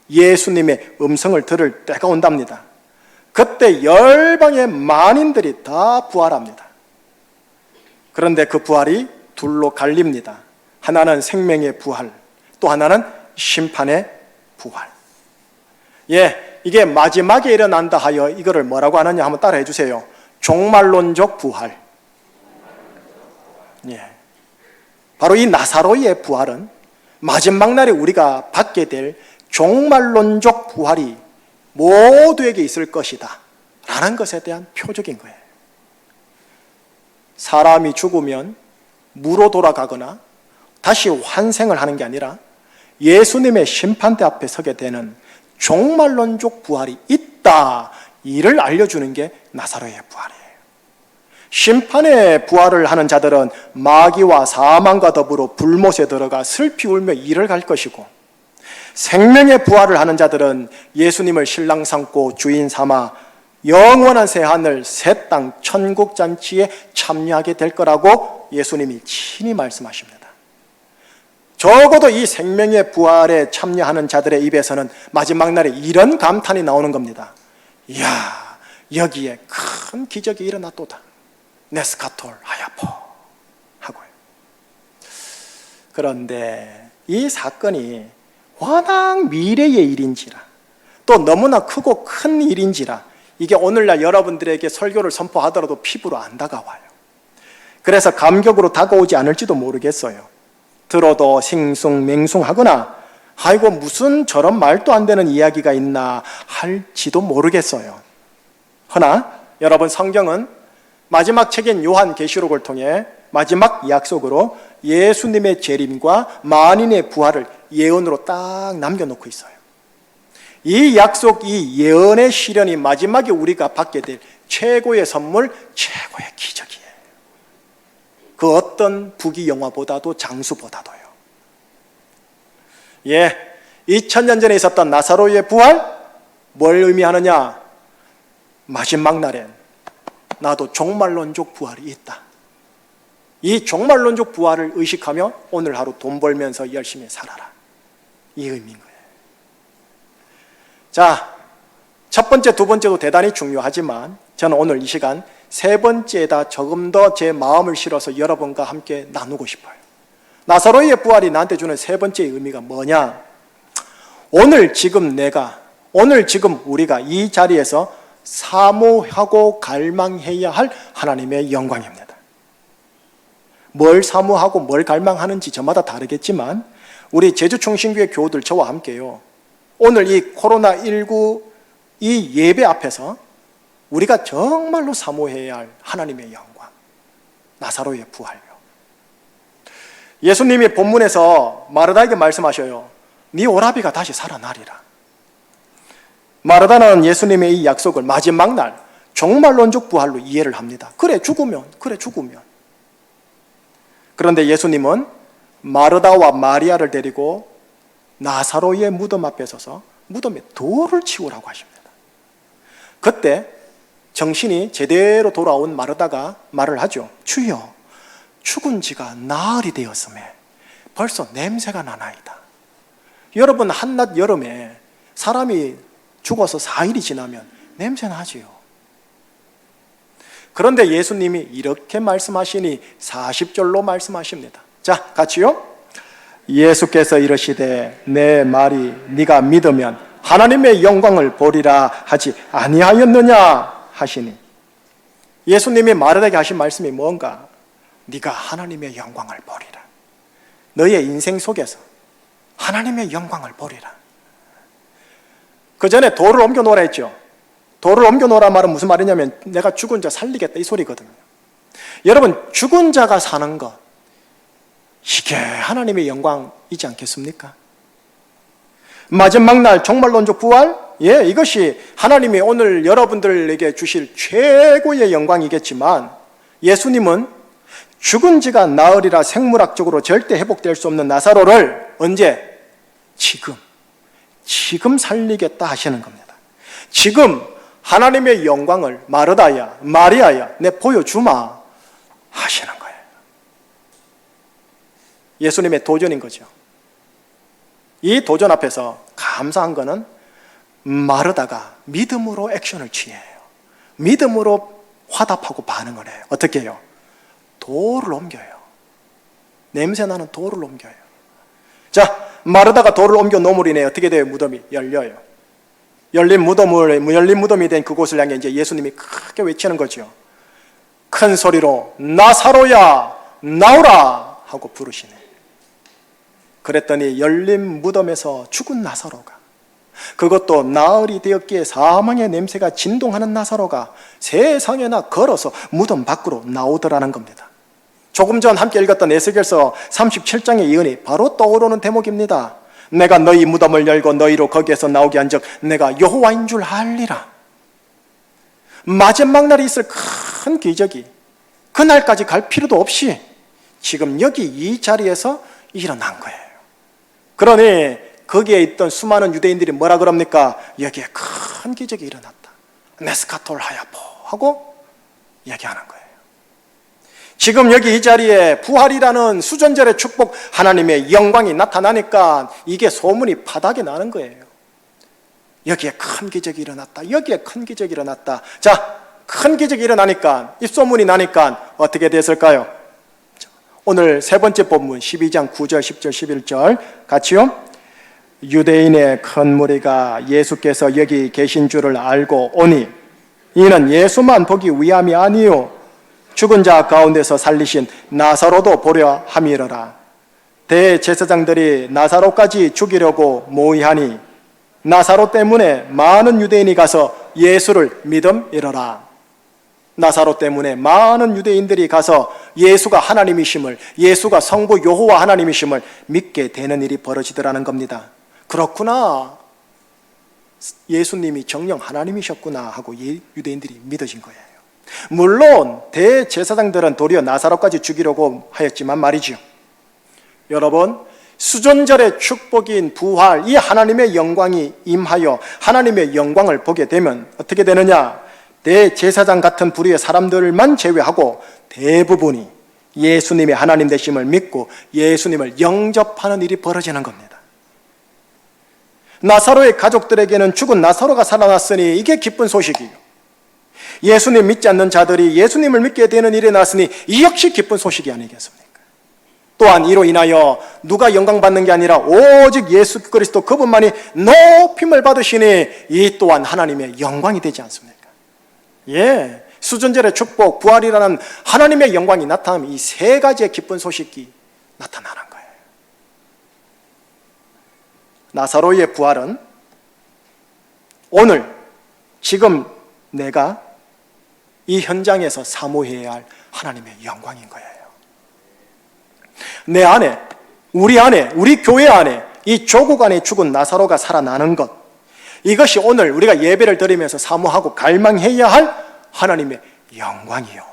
예수님의 음성을 들을 때가 온답니다. 그때 열방의 만인들이 다 부활합니다. 그런데 그 부활이 둘로 갈립니다. 하나는 생명의 부활, 또 하나는 심판의 부활. 예, 이게 마지막에 일어난다 하여 이거를 뭐라고 하느냐 한번 따라해 주세요. 종말론적 부활. 예. 바로 이 나사로의 부활은 마지막 날에 우리가 받게 될 종말론적 부활이 모두에게 있을 것이다 라는 것에 대한 표적인 거예요. 사람이 죽으면 무로 돌아가거나 다시 환생을 하는 게 아니라 예수님의 심판대 앞에 서게 되는 종말론적 부활이 있다, 이를 알려주는 게 나사로의 부활이에요. 심판의 부활을 하는 자들은 마귀와 사망과 더불어 불못에 들어가 슬피 울며 이를 갈 것이고, 생명의 부활을 하는 자들은 예수님을 신랑 삼고 주인 삼아 영원한 새하늘 새 땅 천국 잔치에 참여하게 될 거라고 예수님이 친히 말씀하십니다. 적어도 이 생명의 부활에 참여하는 자들의 입에서는 마지막 날에 이런 감탄이 나오는 겁니다. 이야, 여기에 큰 기적이 일어났도다. 네스카톨 하야포 하고요. 그런데 이 사건이 워낙 미래의 일인지라, 또 너무나 크고 큰 일인지라 이게 오늘날 여러분들에게 설교를 선포하더라도 피부로 안 다가와요. 그래서 감격으로 다가오지 않을지도 모르겠어요. 들어도 싱숭맹숭하거나 아이고 무슨 저런 말도 안 되는 이야기가 있나 할지도 모르겠어요. 허나 여러분, 성경은 마지막 책인 요한계시록을 통해 마지막 약속으로 예수님의 재림과 만인의 부활을 예언으로 딱 남겨놓고 있어요. 이 약속, 이 예언의 실현이 마지막에 우리가 받게 될 최고의 선물, 최고의 기적이에요. 그 어떤 부귀 영화보다도 장수보다도요. 예, 2000년 전에 있었던 나사로의 부활, 뭘 의미하느냐? 마지막 날엔 나도 종말론적 부활이 있다. 이 종말론적 부활을 의식하며 오늘 하루 돈 벌면서 열심히 살아라, 이 의미인 거예요. 자, 첫 번째, 두 번째도 대단히 중요하지만 저는 오늘 이 시간 세 번째에다 조금 더 제 마음을 실어서 여러분과 함께 나누고 싶어요. 나사로의 부활이 나한테 주는 세 번째 의미가 뭐냐? 오늘 지금 우리가 이 자리에서 사모하고 갈망해야 할 하나님의 영광입니다. 뭘 사모하고 뭘 갈망하는지 저마다 다르겠지만 우리 제주충신교회 교우들 저와 함께요, 오늘 이 코로나19 이 예배 앞에서 우리가 정말로 사모해야 할 하나님의 영광, 나사로의 부활요. 예수님이 본문에서 마르다에게 말씀하셔요. 네 오라비가 다시 살아나리라. 마르다는 예수님의 이 약속을 마지막 날 종말론적 부활로 이해를 합니다. 그래 죽으면. 그런데 예수님은 마르다와 마리아를 데리고 나사로의 무덤 앞에 서서 무덤에 돌을 치우라고 하십니다. 그때 정신이 제대로 돌아온 마르다가 말을 하죠. 주여, 죽은 지가 나흘이 되었음에 벌써 냄새가 나나이다. 여러분, 한낮 여름에 사람이 죽어서 4일이 지나면 냄새 나지요. 그런데 예수님이 이렇게 말씀하시니 40절로 말씀하십니다. 자, 같이요. 예수께서 이르시되 내 말이 네가 믿으면 하나님의 영광을 보리라 하지 아니하였느냐 하시니, 예수님이 마르다에게 하신 말씀이 뭔가? 네가 하나님의 영광을 보리라. 너의 인생 속에서 하나님의 영광을 보리라. 그 전에 돌을 옮겨 놓으라 했죠. 돌을 옮겨 놓으라 말은 무슨 말이냐면 내가 죽은 자 살리겠다 이 소리거든요. 여러분, 죽은 자가 사는 것, 이게 하나님의 영광이지 않겠습니까? 마지막 날 종말론적 부활, 이것이 하나님이 오늘 여러분들에게 주실 최고의 영광이겠지만, 예수님은 죽은 지가 나으리라 생물학적으로 절대 회복될 수 없는 나사로를 언제? 지금 살리겠다 하시는 겁니다. 지금 하나님의 영광을 마르다야, 마리아야, 내 보여주마 하시는 거예요. 예수님의 도전인 거죠. 이 도전 앞에서 감사한 거는 마르다가 믿음으로 액션을 취해요. 믿음으로 화답하고 반응을 해요. 어떻게 해요? 돌을 옮겨요. 냄새나는 돌을 옮겨요. 자, 마르다가 돌을 옮겨 놓음으로 인해 어떻게 돼요? 무덤이 열려요. 열린 무덤이 된 그곳을 향해 이제 예수님이 크게 외치는 거죠. 큰 소리로 나사로야 나오라 하고 부르시네. 그랬더니 열린 무덤에서 죽은 나사로가, 그것도 나흘이 되었기에 사망의 냄새가 진동하는 나사로가 세상에나 걸어서 무덤 밖으로 나오더라는 겁니다. 조금 전 함께 읽었던 에스겔서 37장의 예언이 바로 떠오르는 대목입니다. 내가 너희 무덤을 열고 너희로 거기에서 나오게 한즉 내가 여호와인 줄 알리라. 마지막 날이 있을 큰 기적이 그날까지 갈 필요도 없이 지금 여기 이 자리에서 일어난 거예요. 그러니 거기에 있던 수많은 유대인들이 뭐라 그럽니까? 여기에 큰 기적이 일어났다. 네스카톨 하야포 하고 얘기하는 거예요. 지금 여기 이 자리에 부활이라는 수전절의 축복, 하나님의 영광이 나타나니까 이게 소문이 바닥에 나는 거예요. 여기에 큰 기적이 일어났다. 여기에 큰 기적이 일어났다. 자, 큰 기적이 일어나니까, 입소문이 나니까 어떻게 됐을까요? 오늘 세 번째 본문 12장 9절, 10절, 11절 같이요. 유대인의 큰 무리가 예수께서 여기 계신 줄을 알고 오니 이는 예수만 보기 위함이 아니요 죽은 자 가운데서 살리신 나사로도 보려 함이러라. 대제사장들이 나사로까지 죽이려고 모의하니 나사로 때문에 많은 유대인이 가서 예수를 믿음이러라. 나사로 때문에 많은 유대인들이 가서 예수가 하나님이심을, 예수가 성부 여호와 하나님이심을 믿게 되는 일이 벌어지더라는 겁니다. 그렇구나, 예수님이 정령 하나님이셨구나 하고 유대인들이 믿어진 거예요. 물론 대제사장들은 도리어 나사로까지 죽이려고 하였지만 말이죠. 여러분, 수전절의 축복인 부활, 이 하나님의 영광이 임하여 하나님의 영광을 보게 되면 어떻게 되느냐? 대제사장 같은 부류의 사람들만 제외하고 대부분이 예수님의 하나님 되심을 믿고 예수님을 영접하는 일이 벌어지는 겁니다. 나사로의 가족들에게는 죽은 나사로가 살아났으니 이게 기쁜 소식이요. 예수님 믿지 않는 자들이 예수님을 믿게 되는 일이 났으니 이 역시 기쁜 소식이 아니겠습니까? 또한 이로 인하여 누가 영광받는 게 아니라 오직 예수 그리스도 그분만이 높임을 받으시니 이 또한 하나님의 영광이 되지 않습니까? 수전절의 축복, 부활이라는 하나님의 영광이 나타나면 이 세 가지의 기쁜 소식이 나타나는 거예요. 나사로의 부활은 오늘 지금 내가 이 현장에서 사모해야 할 하나님의 영광인 거예요. 내 안에, 우리 교회 안에 이 조국 안에 죽은 나사로가 살아나는 것, 이것이 오늘 우리가 예배를 드리면서 사모하고 갈망해야 할 하나님의 영광이요.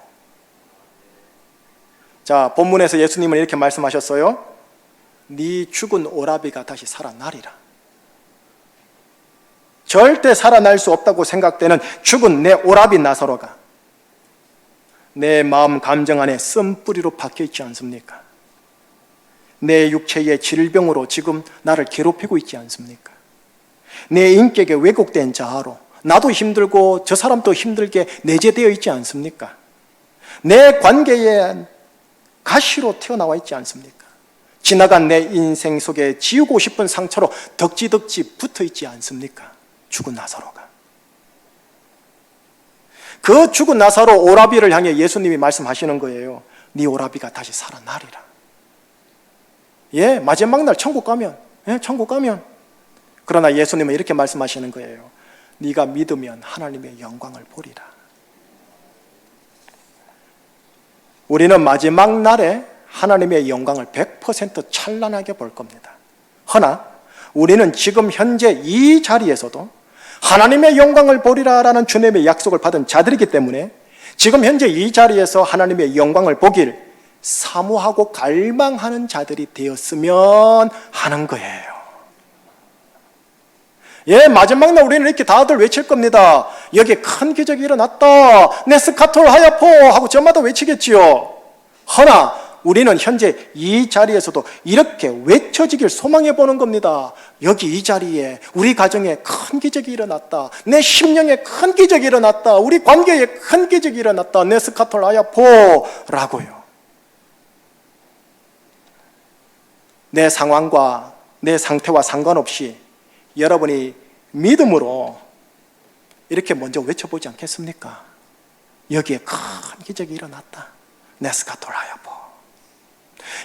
자, 본문에서 예수님은 이렇게 말씀하셨어요. 네 죽은 오라비가 다시 살아나리라. 절대 살아날 수 없다고 생각되는 죽은 내 오라비 나사로가 내 마음 감정 안에 쓴뿌리로 박혀 있지 않습니까? 내 육체의 질병으로 지금 나를 괴롭히고 있지 않습니까? 내 인격에 왜곡된 자아로 나도 힘들고 저 사람도 힘들게 내재되어 있지 않습니까? 내 관계에 가시로 튀어나와 있지 않습니까? 지나간 내 인생 속에 지우고 싶은 상처로 덕지덕지 붙어 있지 않습니까? 죽은 나사로가. 그 죽은 나사로 오라비를 향해 예수님이 말씀하시는 거예요. 네 오라비가 다시 살아나리라. 마지막 날 천국 가면, 천국 가면. 그러나 예수님은 이렇게 말씀하시는 거예요. 네가 믿으면 하나님의 영광을 보리라. 우리는 마지막 날에 하나님의 영광을 100% 찬란하게 볼 겁니다. 허나 우리는 지금 현재 이 자리에서도 하나님의 영광을 보리라라는 주님의 약속을 받은 자들이기 때문에 지금 현재 이 자리에서 하나님의 영광을 보길 사모하고 갈망하는 자들이 되었으면 하는 거예요. 예, 마지막 날 우리는 이렇게 다들 외칠 겁니다. 여기에 큰 기적이 일어났다. 네스카톨 하야포 하고 저마다 외치겠지요. 허나 우리는 현재 이 자리에서도 이렇게 외쳐지길 소망해 보는 겁니다. 여기 이 자리에 우리 가정에 큰 기적이 일어났다. 내 심령에 큰 기적이 일어났다. 우리 관계에 큰 기적이 일어났다. 네스카톨 하야포라고요. 내 상황과 내 상태와 상관없이 여러분이 믿음으로 이렇게 먼저 외쳐보지 않겠습니까? 여기에 큰 기적이 일어났다. 네스카톨 하야포.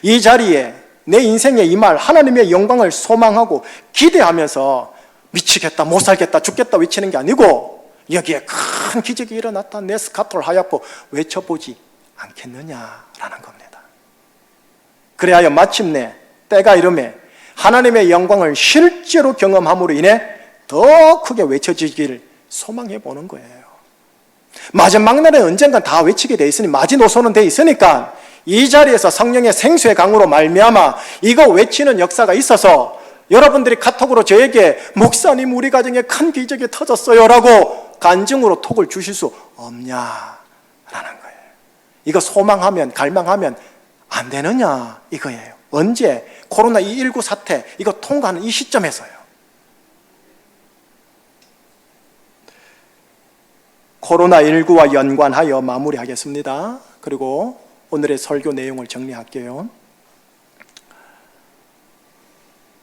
이 자리에 내 인생의 이 말 하나님의 영광을 소망하고 기대하면서 미치겠다, 못 살겠다, 죽겠다 외치는 게 아니고 여기에 큰 기적이 일어났다. 네스카톨 하야포 외쳐보지 않겠느냐라는 겁니다. 그래야 마침내 때가 이름에 하나님의 영광을 실제로 경험함으로 인해 더 크게 외쳐지기를 소망해 보는 거예요. 마지막 날에 언젠간 다 외치게 돼 있으니 마지노선은 돼 있으니까 이 자리에서 성령의 생수의 강으로 말미암아 이거 외치는 역사가 있어서 여러분들이 카톡으로 저에게 목사님 우리 가정에 큰 기적이 터졌어요 라고 간증으로 톡을 주실 수 없냐라는 거예요. 이거 소망하면 갈망하면 안 되느냐 이거예요. 언제? 코로나19 사태 이거 통과하는 이 시점에서요. 코로나19와 연관하여 마무리하겠습니다. 그리고 오늘의 설교 내용을 정리할게요.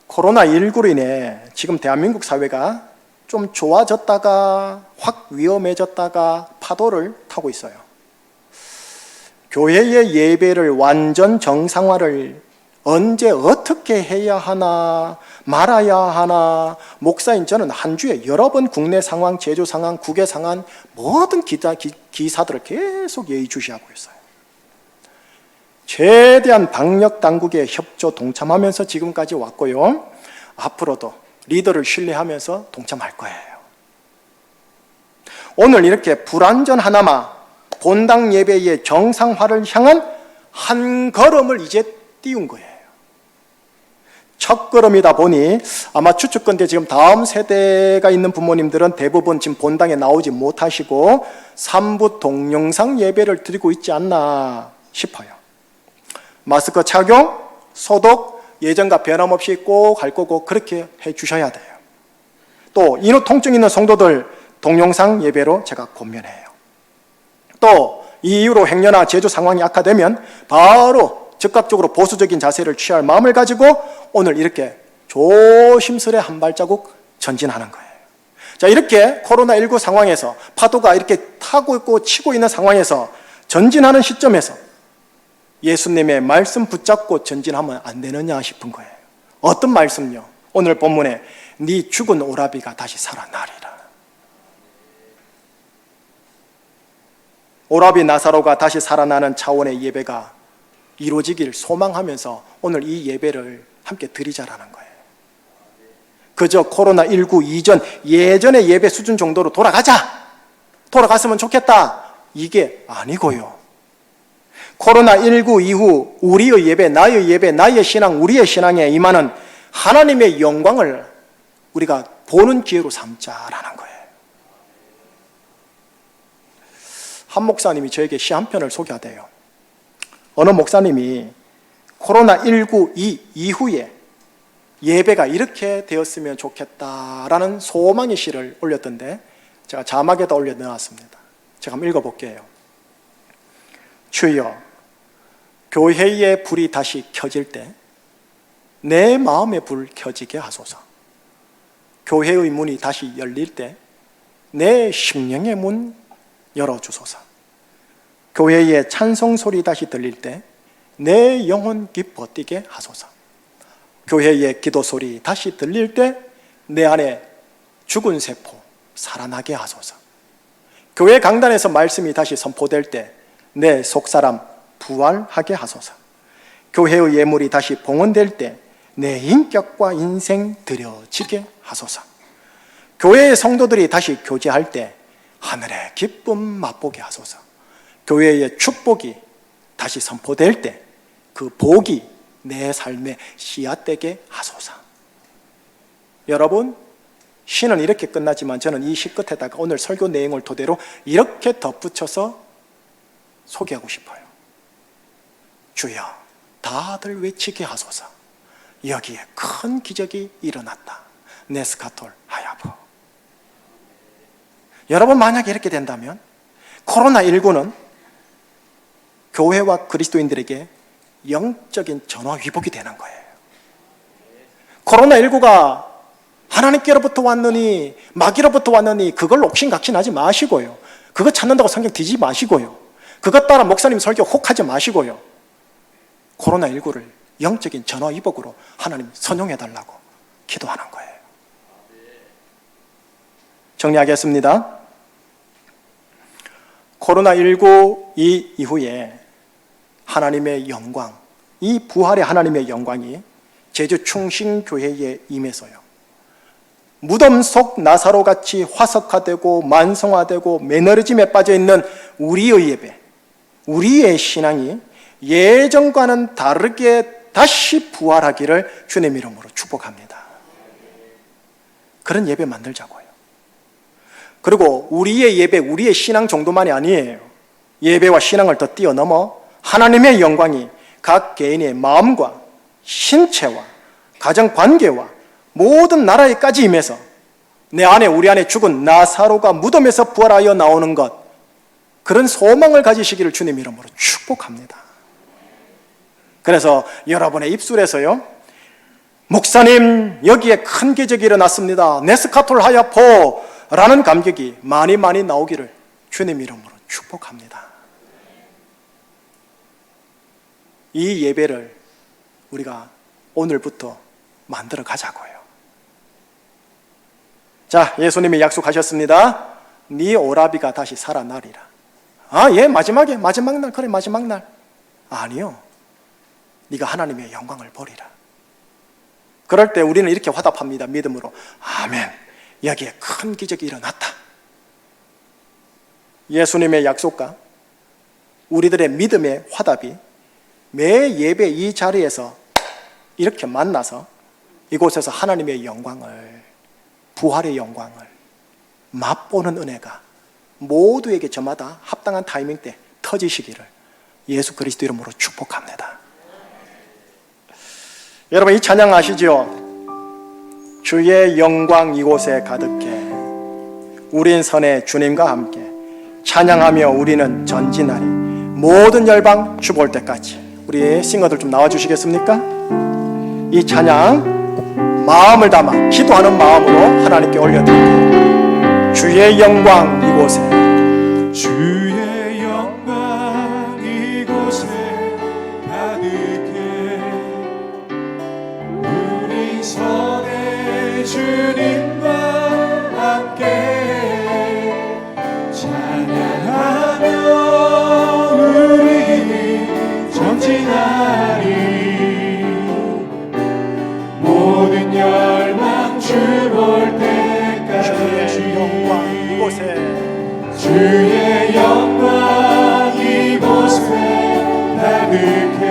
코로나19로 인해 지금 대한민국 사회가 좀 좋아졌다가 확 위험해졌다가 파도를 타고 있어요. 교회의 예배를 완전 정상화를 언제 어떻게 해야 하나 말아야 하나 목사인 저는 한 주에 여러 번 국내 상황, 제조 상황, 국외 상황 모든 기사들을 계속 예의주시하고 있어요. 최대한 방역 당국의 협조 동참하면서 지금까지 왔고요. 앞으로도 리더를 신뢰하면서 동참할 거예요. 오늘 이렇게 불완전하나마 본당 예배의 정상화를 향한 한 걸음을 이제 띄운 거예요. 첫 걸음이다 보니 아마 추측컨대 지금 다음 세대가 있는 부모님들은 대부분 지금 본당에 나오지 못하시고 3부 동영상 예배를 드리고 있지 않나 싶어요. 마스크 착용, 소독 예전과 변함없이 꼭 할 거고 그렇게 해 주셔야 돼요. 또 인후통증 있는 성도들 동영상 예배로 제가 권면해요. 또 이 이후로 행여나 제조 상황이 악화되면 바로 즉각적으로 보수적인 자세를 취할 마음을 가지고 오늘 이렇게 조심스레 한 발자국 전진하는 거예요. 자, 이렇게 코로나19 상황에서 파도가 이렇게 타고 있고 치고 있는 상황에서 전진하는 시점에서 예수님의 말씀 붙잡고 전진하면 안 되느냐 싶은 거예요. 어떤 말씀요? 오늘 본문에 네 죽은 오라비가 다시 살아나리라. 오라비 나사로가 다시 살아나는 차원의 예배가 이루어지기를 소망하면서 오늘 이 예배를 함께 드리자라는 거예요. 그저 코로나19 이전 예전의 예배 수준 정도로 돌아갔으면 좋겠다 이게 아니고요. 코로나19 이후 우리의 예배, 나의 신앙, 우리의 신앙에 임하는 하나님의 영광을 우리가 보는 기회로 삼자라는 거예요. 한 목사님이 저에게 시 한 편을 소개하대요. 어느 목사님이 코로나19 이후에 예배가 이렇게 되었으면 좋겠다라는 소망의 시를 올렸던데 제가 자막에다 올려놓았습니다. 제가 한번 읽어볼게요. 주여, 교회의 불이 다시 켜질 때 내 마음의 불 켜지게 하소서. 교회의 문이 다시 열릴 때 내 심령의 문 열어주소서. 교회의 찬송 소리 다시 들릴 때 내 영혼 기뻐 뛰게 하소서. 교회의 기도 소리 다시 들릴 때 내 안에 죽은 세포 살아나게 하소서. 교회 강단에서 말씀이 다시 선포될 때 내 속사람 부활하게 하소서. 교회의 예물이 다시 봉헌될 때 내 인격과 인생 드려지게 하소서. 교회의 성도들이 다시 교제할 때 하늘의 기쁨 맛보게 하소서. 교회의 축복이 다시 선포될 때 그 복이 내 삶에 씨앗되게 하소서. 여러분, 시는 이렇게 끝나지만 저는 이 시 끝에다가 오늘 설교 내용을 토대로 이렇게 덧붙여서 소개하고 싶어요. 주여, 다들 외치게 하소서. 여기에 큰 기적이 일어났다. 네스카톨 하야브. 여러분, 만약에 이렇게 된다면 코로나19는 교회와 그리스도인들에게 영적인 전화위복이 되는 거예요. 코로나19가 하나님께로부터 왔느니 마귀로부터 왔느니 그걸 옥신각신하지 마시고요. 그거 찾는다고 성경 뒤지지 마시고요. 그것 따라 목사님 설교 혹하지 마시고요. 코로나19를 영적인 전화위복으로 하나님 선용해달라고 기도하는 거예요. 정리하겠습니다. 코로나19 이 이후에 하나님의 영광, 이 부활의 하나님의 영광이 제주 충신교회에 임해서요, 무덤 속 나사로같이 화석화되고 만성화되고 매너리즘에 빠져있는 우리의 예배, 우리의 신앙이 예전과는 다르게 다시 부활하기를 주님 이름으로 축복합니다. 그런 예배 만들자고요. 그리고 우리의 예배, 우리의 신앙 정도만이 아니에요. 예배와 신앙을 더 뛰어넘어 하나님의 영광이 각 개인의 마음과 신체와 가정관계와 모든 나라에까지 임해서 내 안에, 우리 안에 죽은 나사로가 무덤에서 부활하여 나오는 것, 그런 소망을 가지시기를 주님 이름으로 축복합니다. 그래서 여러분의 입술에서요, 목사님 여기에 큰 기적이 일어났습니다, 네스카톨 하야포 라는 감격이 많이 나오기를 주님 이름으로 축복합니다. 이 예배를 우리가 오늘부터 만들어 가자고요. 자, 예수님이 약속하셨습니다. 네 오라비가 다시 살아나리라. 아, 예, 마지막 날, 그래, 마지막 날. 아니요, 네가 하나님의 영광을 보리라. 그럴 때 우리는 이렇게 화답합니다. 믿음으로. 아멘. 여기에 큰 기적이 일어났다. 예수님의 약속과 우리들의 믿음의 화답이 매 예배 이 자리에서 이렇게 만나서 이곳에서 하나님의 영광을, 부활의 영광을 맛보는 은혜가 모두에게 저마다 합당한 타이밍 때 터지시기를 예수 그리스도 이름으로 축복합니다. 여러분, 이 찬양 아시죠? 주의 영광 이곳에 가득해 우린 선의 주님과 함께 찬양하며 우리는 전진하리 모든 열방 주 볼 때까지. 우리 싱어들 좀 나와주시겠습니까? 이 찬양 마음을 담아 기도하는 마음으로 하나님께 올려드립니다. 주의 영광 이곳에, 주의 영광 이곳에 가득해 우리 선의 주님과 함께 찬양하며 우리 전진하리 모든 열망 주 볼 때까지. 주의 영광 이곳에, 주의 영광 이곳에 가득해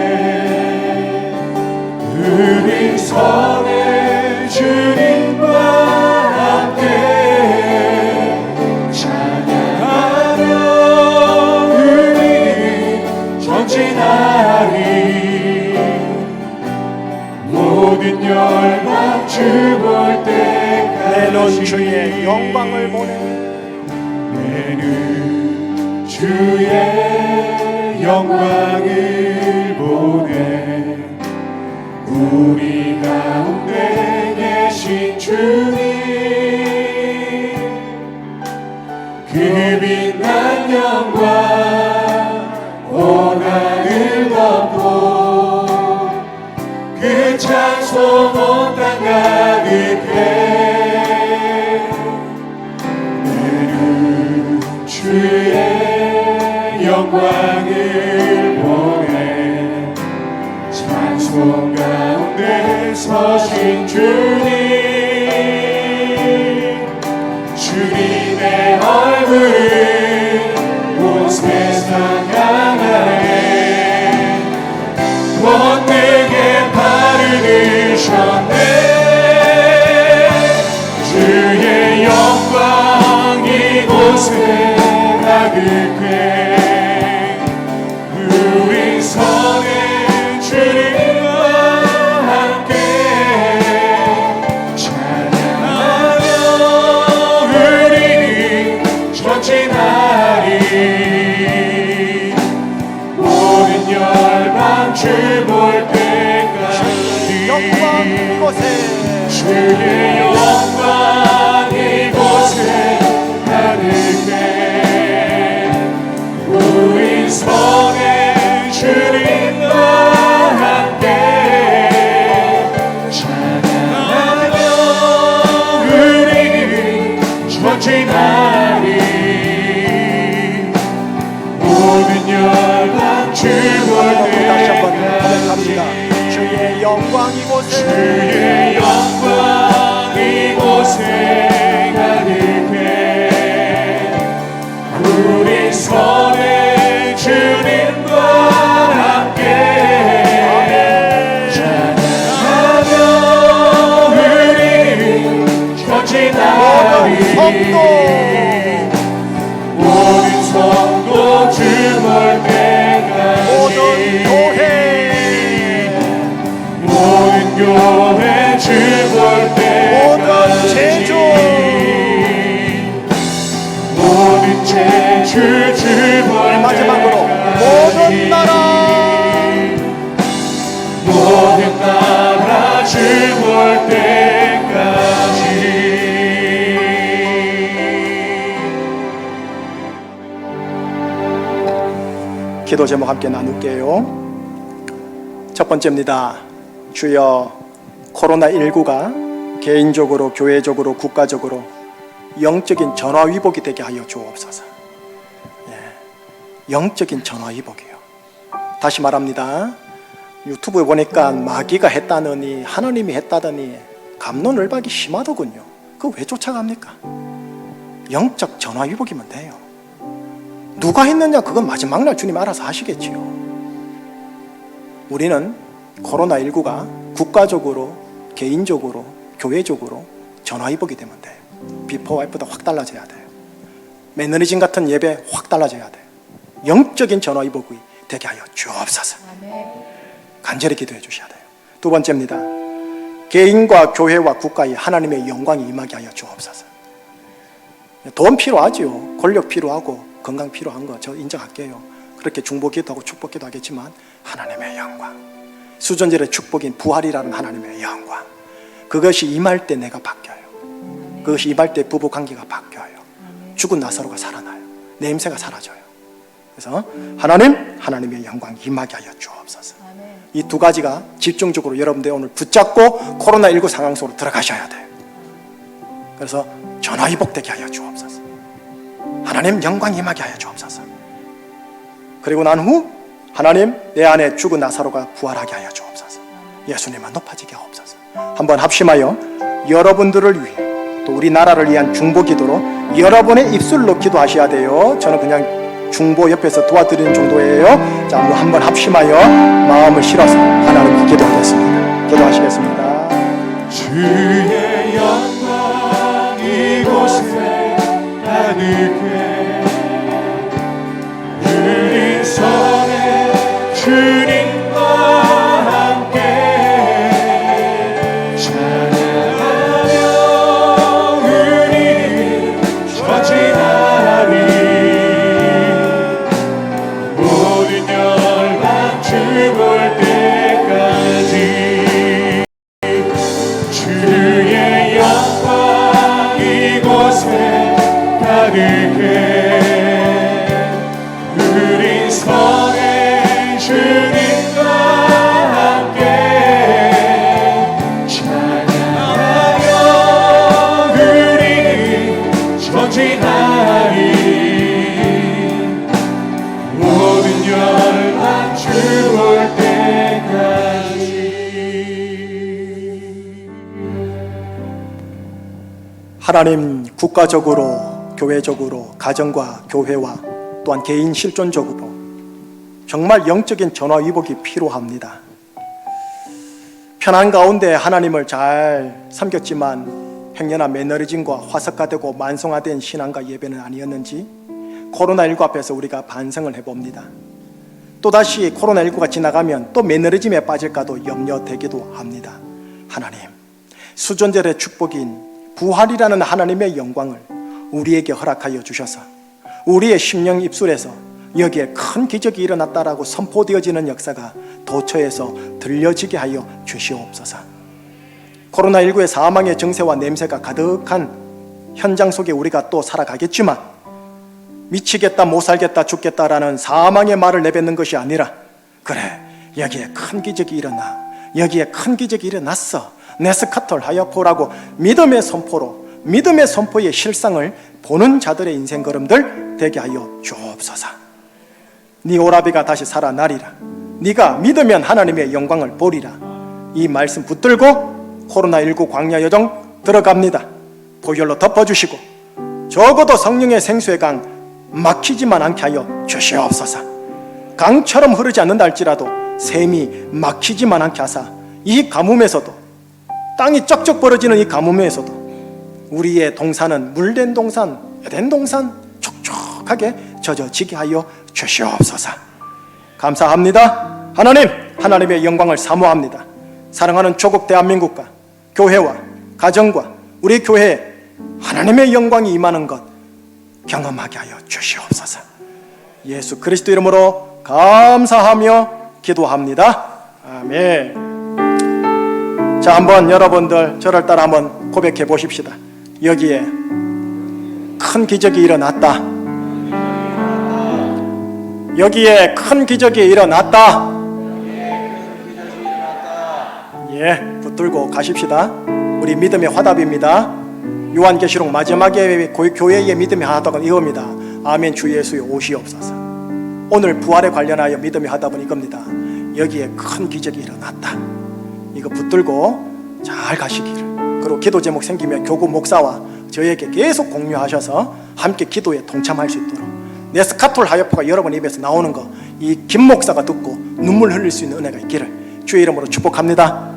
우리 선의 주님과 함께 찬양하며 우리 전진하리 모든 열망 주 볼 내놓은 때까지. 주의 영광을 보내, 내는 주의 영광을 보내 우리 가운데 계신 주님 그 빛난 영광 온 하늘 덮고 그 찬송 온 땅 가득해 주의 영광을 보내 찬양하며 손 가운데 서신 주님, 주님의 얼굴을 온 세상 향하에 권능의 발을 드셨네. 주의 영광 이곳에 가득해 우리 성에 주님과 함께 찬양하며 우리는 전진하리. 모든 열방 주 볼 때까지 영광 이곳에 주의 영광 이곳에 가득해 우리 성에 주님과 함께 찬양하며 우리는 전진하리. 모든 열방 주 볼 다시 한번 고백합니다. 때까지 주의 영광 이곳에 주의 영광 이곳에 가득해 우리 성에 주님과 함께 찬양하며 우리는 전진하리. 모든 성도 주 볼 모든 때까지 교회 모든 교회 주 볼 모든 때까지 제주 모든 제주 주 볼 마지막으로 때까지 모든 나라 모든 나라 주 볼 때까지. 기도 제목 함께 나눌게요. 첫 번째입니다. 주여, 코로나19가 개인적으로, 교회적으로, 국가적으로 영적인 전화위복이 되게 하여 주옵소서. 영적인 전화위복이요. 다시 말합니다. 유튜브에 보니까 마귀가 했다느니 하나님이 했다더니 갑론을박이 심하더군요. 그거 왜 쫓아갑니까? 영적 전화위복이면 돼요. 누가 했느냐 그건 마지막 날 주님 알아서 하시겠지요. 우리는 코로나19가 국가적으로, 개인적으로, 교회적으로 전화위복이 되면 돼요. 비포와 애프터 확 달라져야 돼요. 매너리즘 같은 예배 확 달라져야 돼요. 영적인 전화위복이 되게 하여 주옵소서. 간절히 기도해 주셔야 돼요. 두 번째입니다. 개인과 교회와 국가에 하나님의 영광이 임하게 하여 주옵소서. 돈 필요하지요. 권력 필요하고 건강 필요한 거 저 인정할게요. 그렇게 중보기도 하고 축복기도 하겠지만 하나님의 영광, 수전절의 축복인 부활이라는 하나님의 영광, 그것이 임할 때 내가 바뀌어요. 그것이 임할 때 부부관계가 바뀌어요. 죽은 나사로가 살아나요. 냄새가 사라져요. 그래서 하나님의 영광 임하게 하여 주옵소서. 이 두 가지가 집중적으로 여러분들 오늘 붙잡고 코로나19 상황 속으로 들어가셔야 돼요. 그래서 전화위복되게 하여 주옵소서. 하나님 영광 임하게 하여 주옵소서. 그리고 난 후 하나님 내 안에 죽은 나사로가 부활하게 하여 주옵소서. 예수님만 높아지게 하옵소서. 한번 합심하여 여러분들을 위해 또 우리나라를 위한 중보기도로 여러분의 입술로 기도하셔야 돼요. 저는 그냥 중보 옆에서 도와드리는 정도예요. 자, 한번 합심하여 마음을 실어서 하나님께 기도하겠습니다. 기도하시겠습니다. 주의 영광 이곳에 가득해 우리 성에 주님과 함께 찬양하며 우리는 전진하리. 모든 열방 주 볼 때까지 주의 영광 이곳에 가득해 우리 성에 주님과 함께 찬양하며 우리는 전진하리. 모든 열방 주 볼 때까지 하나님, 국가적으로, 교회적으로, 가정과 교회와 또한 개인 실존적으로 정말 영적인 전화위복이 필요합니다. 편한 가운데 하나님을 잘 섬겼지만 행여나 매너리즘과 화석화되고 만성화된 신앙과 예배는 아니었는지 코로나19 앞에서 우리가 반성을 해봅니다. 또다시 코로나19가 지나가면 또 매너리즘에 빠질까도 염려되기도 합니다. 하나님, 수존절의 축복인 부활이라는 하나님의 영광을 우리에게 허락하여 주셔서 우리의 심령 입술에서 여기에 큰 기적이 일어났다라고 선포되어지는 역사가 도처에서 들려지게 하여 주시옵소서. 코로나19의 사망의 정세와 냄새가 가득한 현장 속에 우리가 또 살아가겠지만 미치겠다, 못 살겠다, 죽겠다라는 사망의 말을 내뱉는 것이 아니라, 그래, 여기에 큰 기적이 일어나, 여기에 큰 기적이 일어났어, 네스카톨 하야포라고 믿음의 선포로, 믿음의 선포의 실상을 보는 자들의 인생 걸음들 되게 하여 주옵소서. 네 오라비가 다시 살아나리라. 네가 믿으면 하나님의 영광을 보리라. 이 말씀 붙들고 코로나19 광야 여정 들어갑니다. 보혈로 덮어주시고 적어도 성령의 생수의 강 막히지만 않게 하여 주시옵소서. 강처럼 흐르지 않는다 할지라도 샘이 막히지만 않게 하사 이 가뭄에서도, 땅이 쩍쩍 벌어지는 이 가뭄에서도 우리의 동산은 물된 동산, 에덴 동산 촉촉하게 젖어지게 하여 주시옵소서. 감사합니다. 하나님, 하나님의 영광을 사모합니다. 사랑하는 조국 대한민국과 교회와 가정과 우리 교회에 하나님의 영광이 임하는 것 경험하게 하여 주시옵소서. 예수 그리스도 이름으로 감사하며 기도합니다. 아멘. 자, 한번 여러분들 저를 따라 한번 고백해 보십시다. 여기에 큰 기적이 일어났다. 여기에 큰 기적이 일어났다. 예, 붙들고 가십시다. 우리 믿음의 화답입니다. 요한계시록 마지막에 교회의 믿음의 화답은 이겁니다. 아멘. 주 예수여 오시옵소서. 오늘 부활에 관련하여 믿음의 화답은 이겁니다. 여기에 큰 기적이 일어났다. 이거 붙들고 잘 가시기를. 그리고 기도 제목 생기면 교구 목사와 저에게 계속 공유하셔서 함께 기도에 동참할 수 있도록, 네스카톨 하야포가 여러분 입에서 나오는 거 이 김 목사가 듣고 눈물 흘릴 수 있는 은혜가 있기를 주의 이름으로 축복합니다.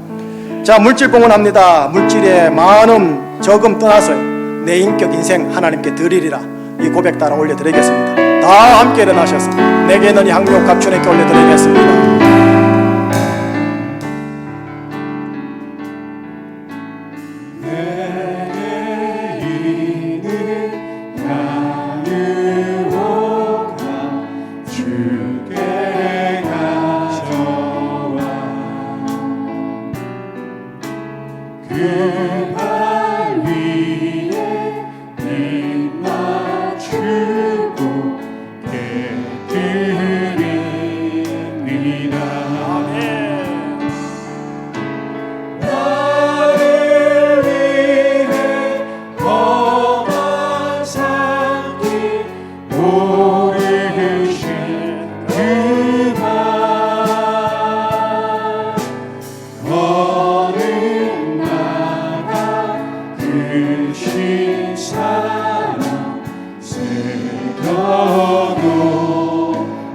자, 물질 봉헌합니다. 물질의 많음 적음 떠나서 내 인격 인생 하나님께 드리리라. 이 고백 따라 올려드리겠습니다. 다 함께 일어나셔서 내게는 이 항목 갑주님께 올려드리겠습니다.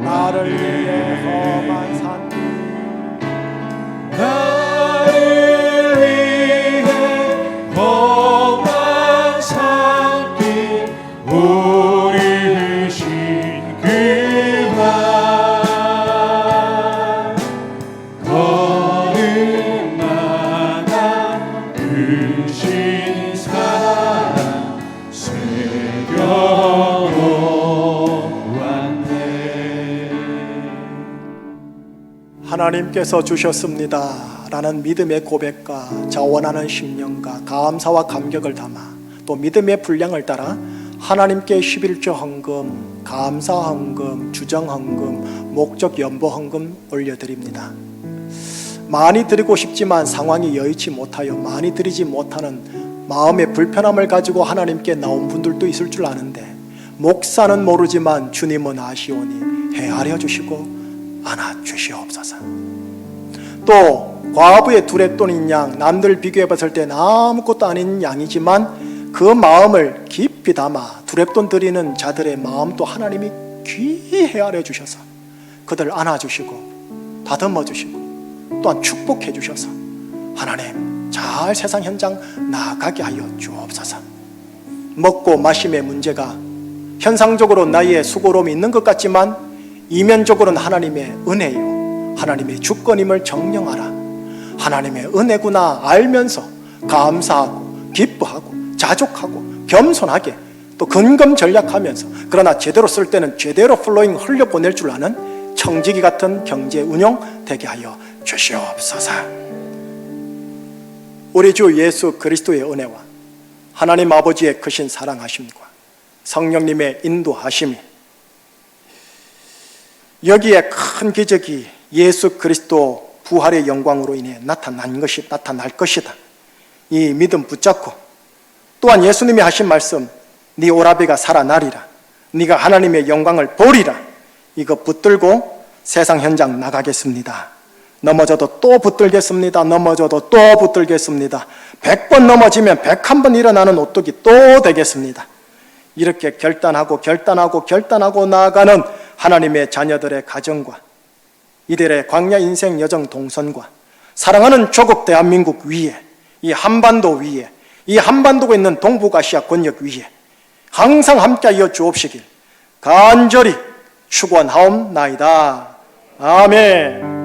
나를 위해 험한 산, 나를 위해 험한 산길 오르신 그만 걸음마다 크신 사랑 하나님께서 주셨습니다 라는 믿음의 고백과 자원하는 심령과 감사와 감격을 담아 또 믿음의 분량을 따라 하나님께 11조 헌금, 감사 헌금, 주정 헌금, 목적 연보 헌금 올려드립니다. 많이 드리고 싶지만 상황이 여의치 못하여 많이 드리지 못하는 마음의 불편함을 가지고 하나님께 나온 분들도 있을 줄 아는데, 목사는 모르지만 주님은 아시오니 헤아려 주시고 안아 주시옵소서. 또 과부의 두레돈인 양, 남들 비교해 봤을 때 아무것도 아닌 양이지만 그 마음을 깊이 담아 두렵돈 드리는 자들의 마음도 하나님이 귀히 헤아려 주셔서 그들 안아주시고 다듬어 주시고 또한 축복해 주셔서 하나님 잘 세상 현장 나아가게 하여 주옵소서. 먹고 마심의 문제가 현상적으로 나의 수고로움이 있는 것 같지만 이면적으로는 하나님의 은혜요 하나님의 주권임을 정령하라. 하나님의 은혜구나 알면서 감사하고 기뻐하고 자족하고 겸손하게 또 근검전략하면서 그러나 제대로 쓸 때는 제대로 플로잉 흘려보낼 줄 아는 청지기 같은 경제 운영 되게 하여 주시옵소서. 우리 주 예수 그리스도의 은혜와 하나님 아버지의 크신 사랑하심과 성령님의 인도하심이 여기에 큰 기적이 예수 그리스도 부활의 영광으로 인해 나타날 것이다. 이 믿음 붙잡고 또한 예수님이 하신 말씀 네 오라비가 살아나리라 네가 하나님의 영광을 보리라 이거 붙들고 세상 현장 나가겠습니다. 넘어져도 또 붙들겠습니다. 넘어져도 또 붙들겠습니다. 100번 넘어지면 101번 일어나는 오뚝이 또 되겠습니다. 이렇게 결단하고 나아가는 하나님의 자녀들의 가정과 이들의 광야 인생 여정 동선과 사랑하는 조국 대한민국 위에 이 한반도 위에 이 한반도가 있는 동북아시아 권역 위에 항상 함께하여 주옵시길 간절히 축원하옵나이다. 아멘.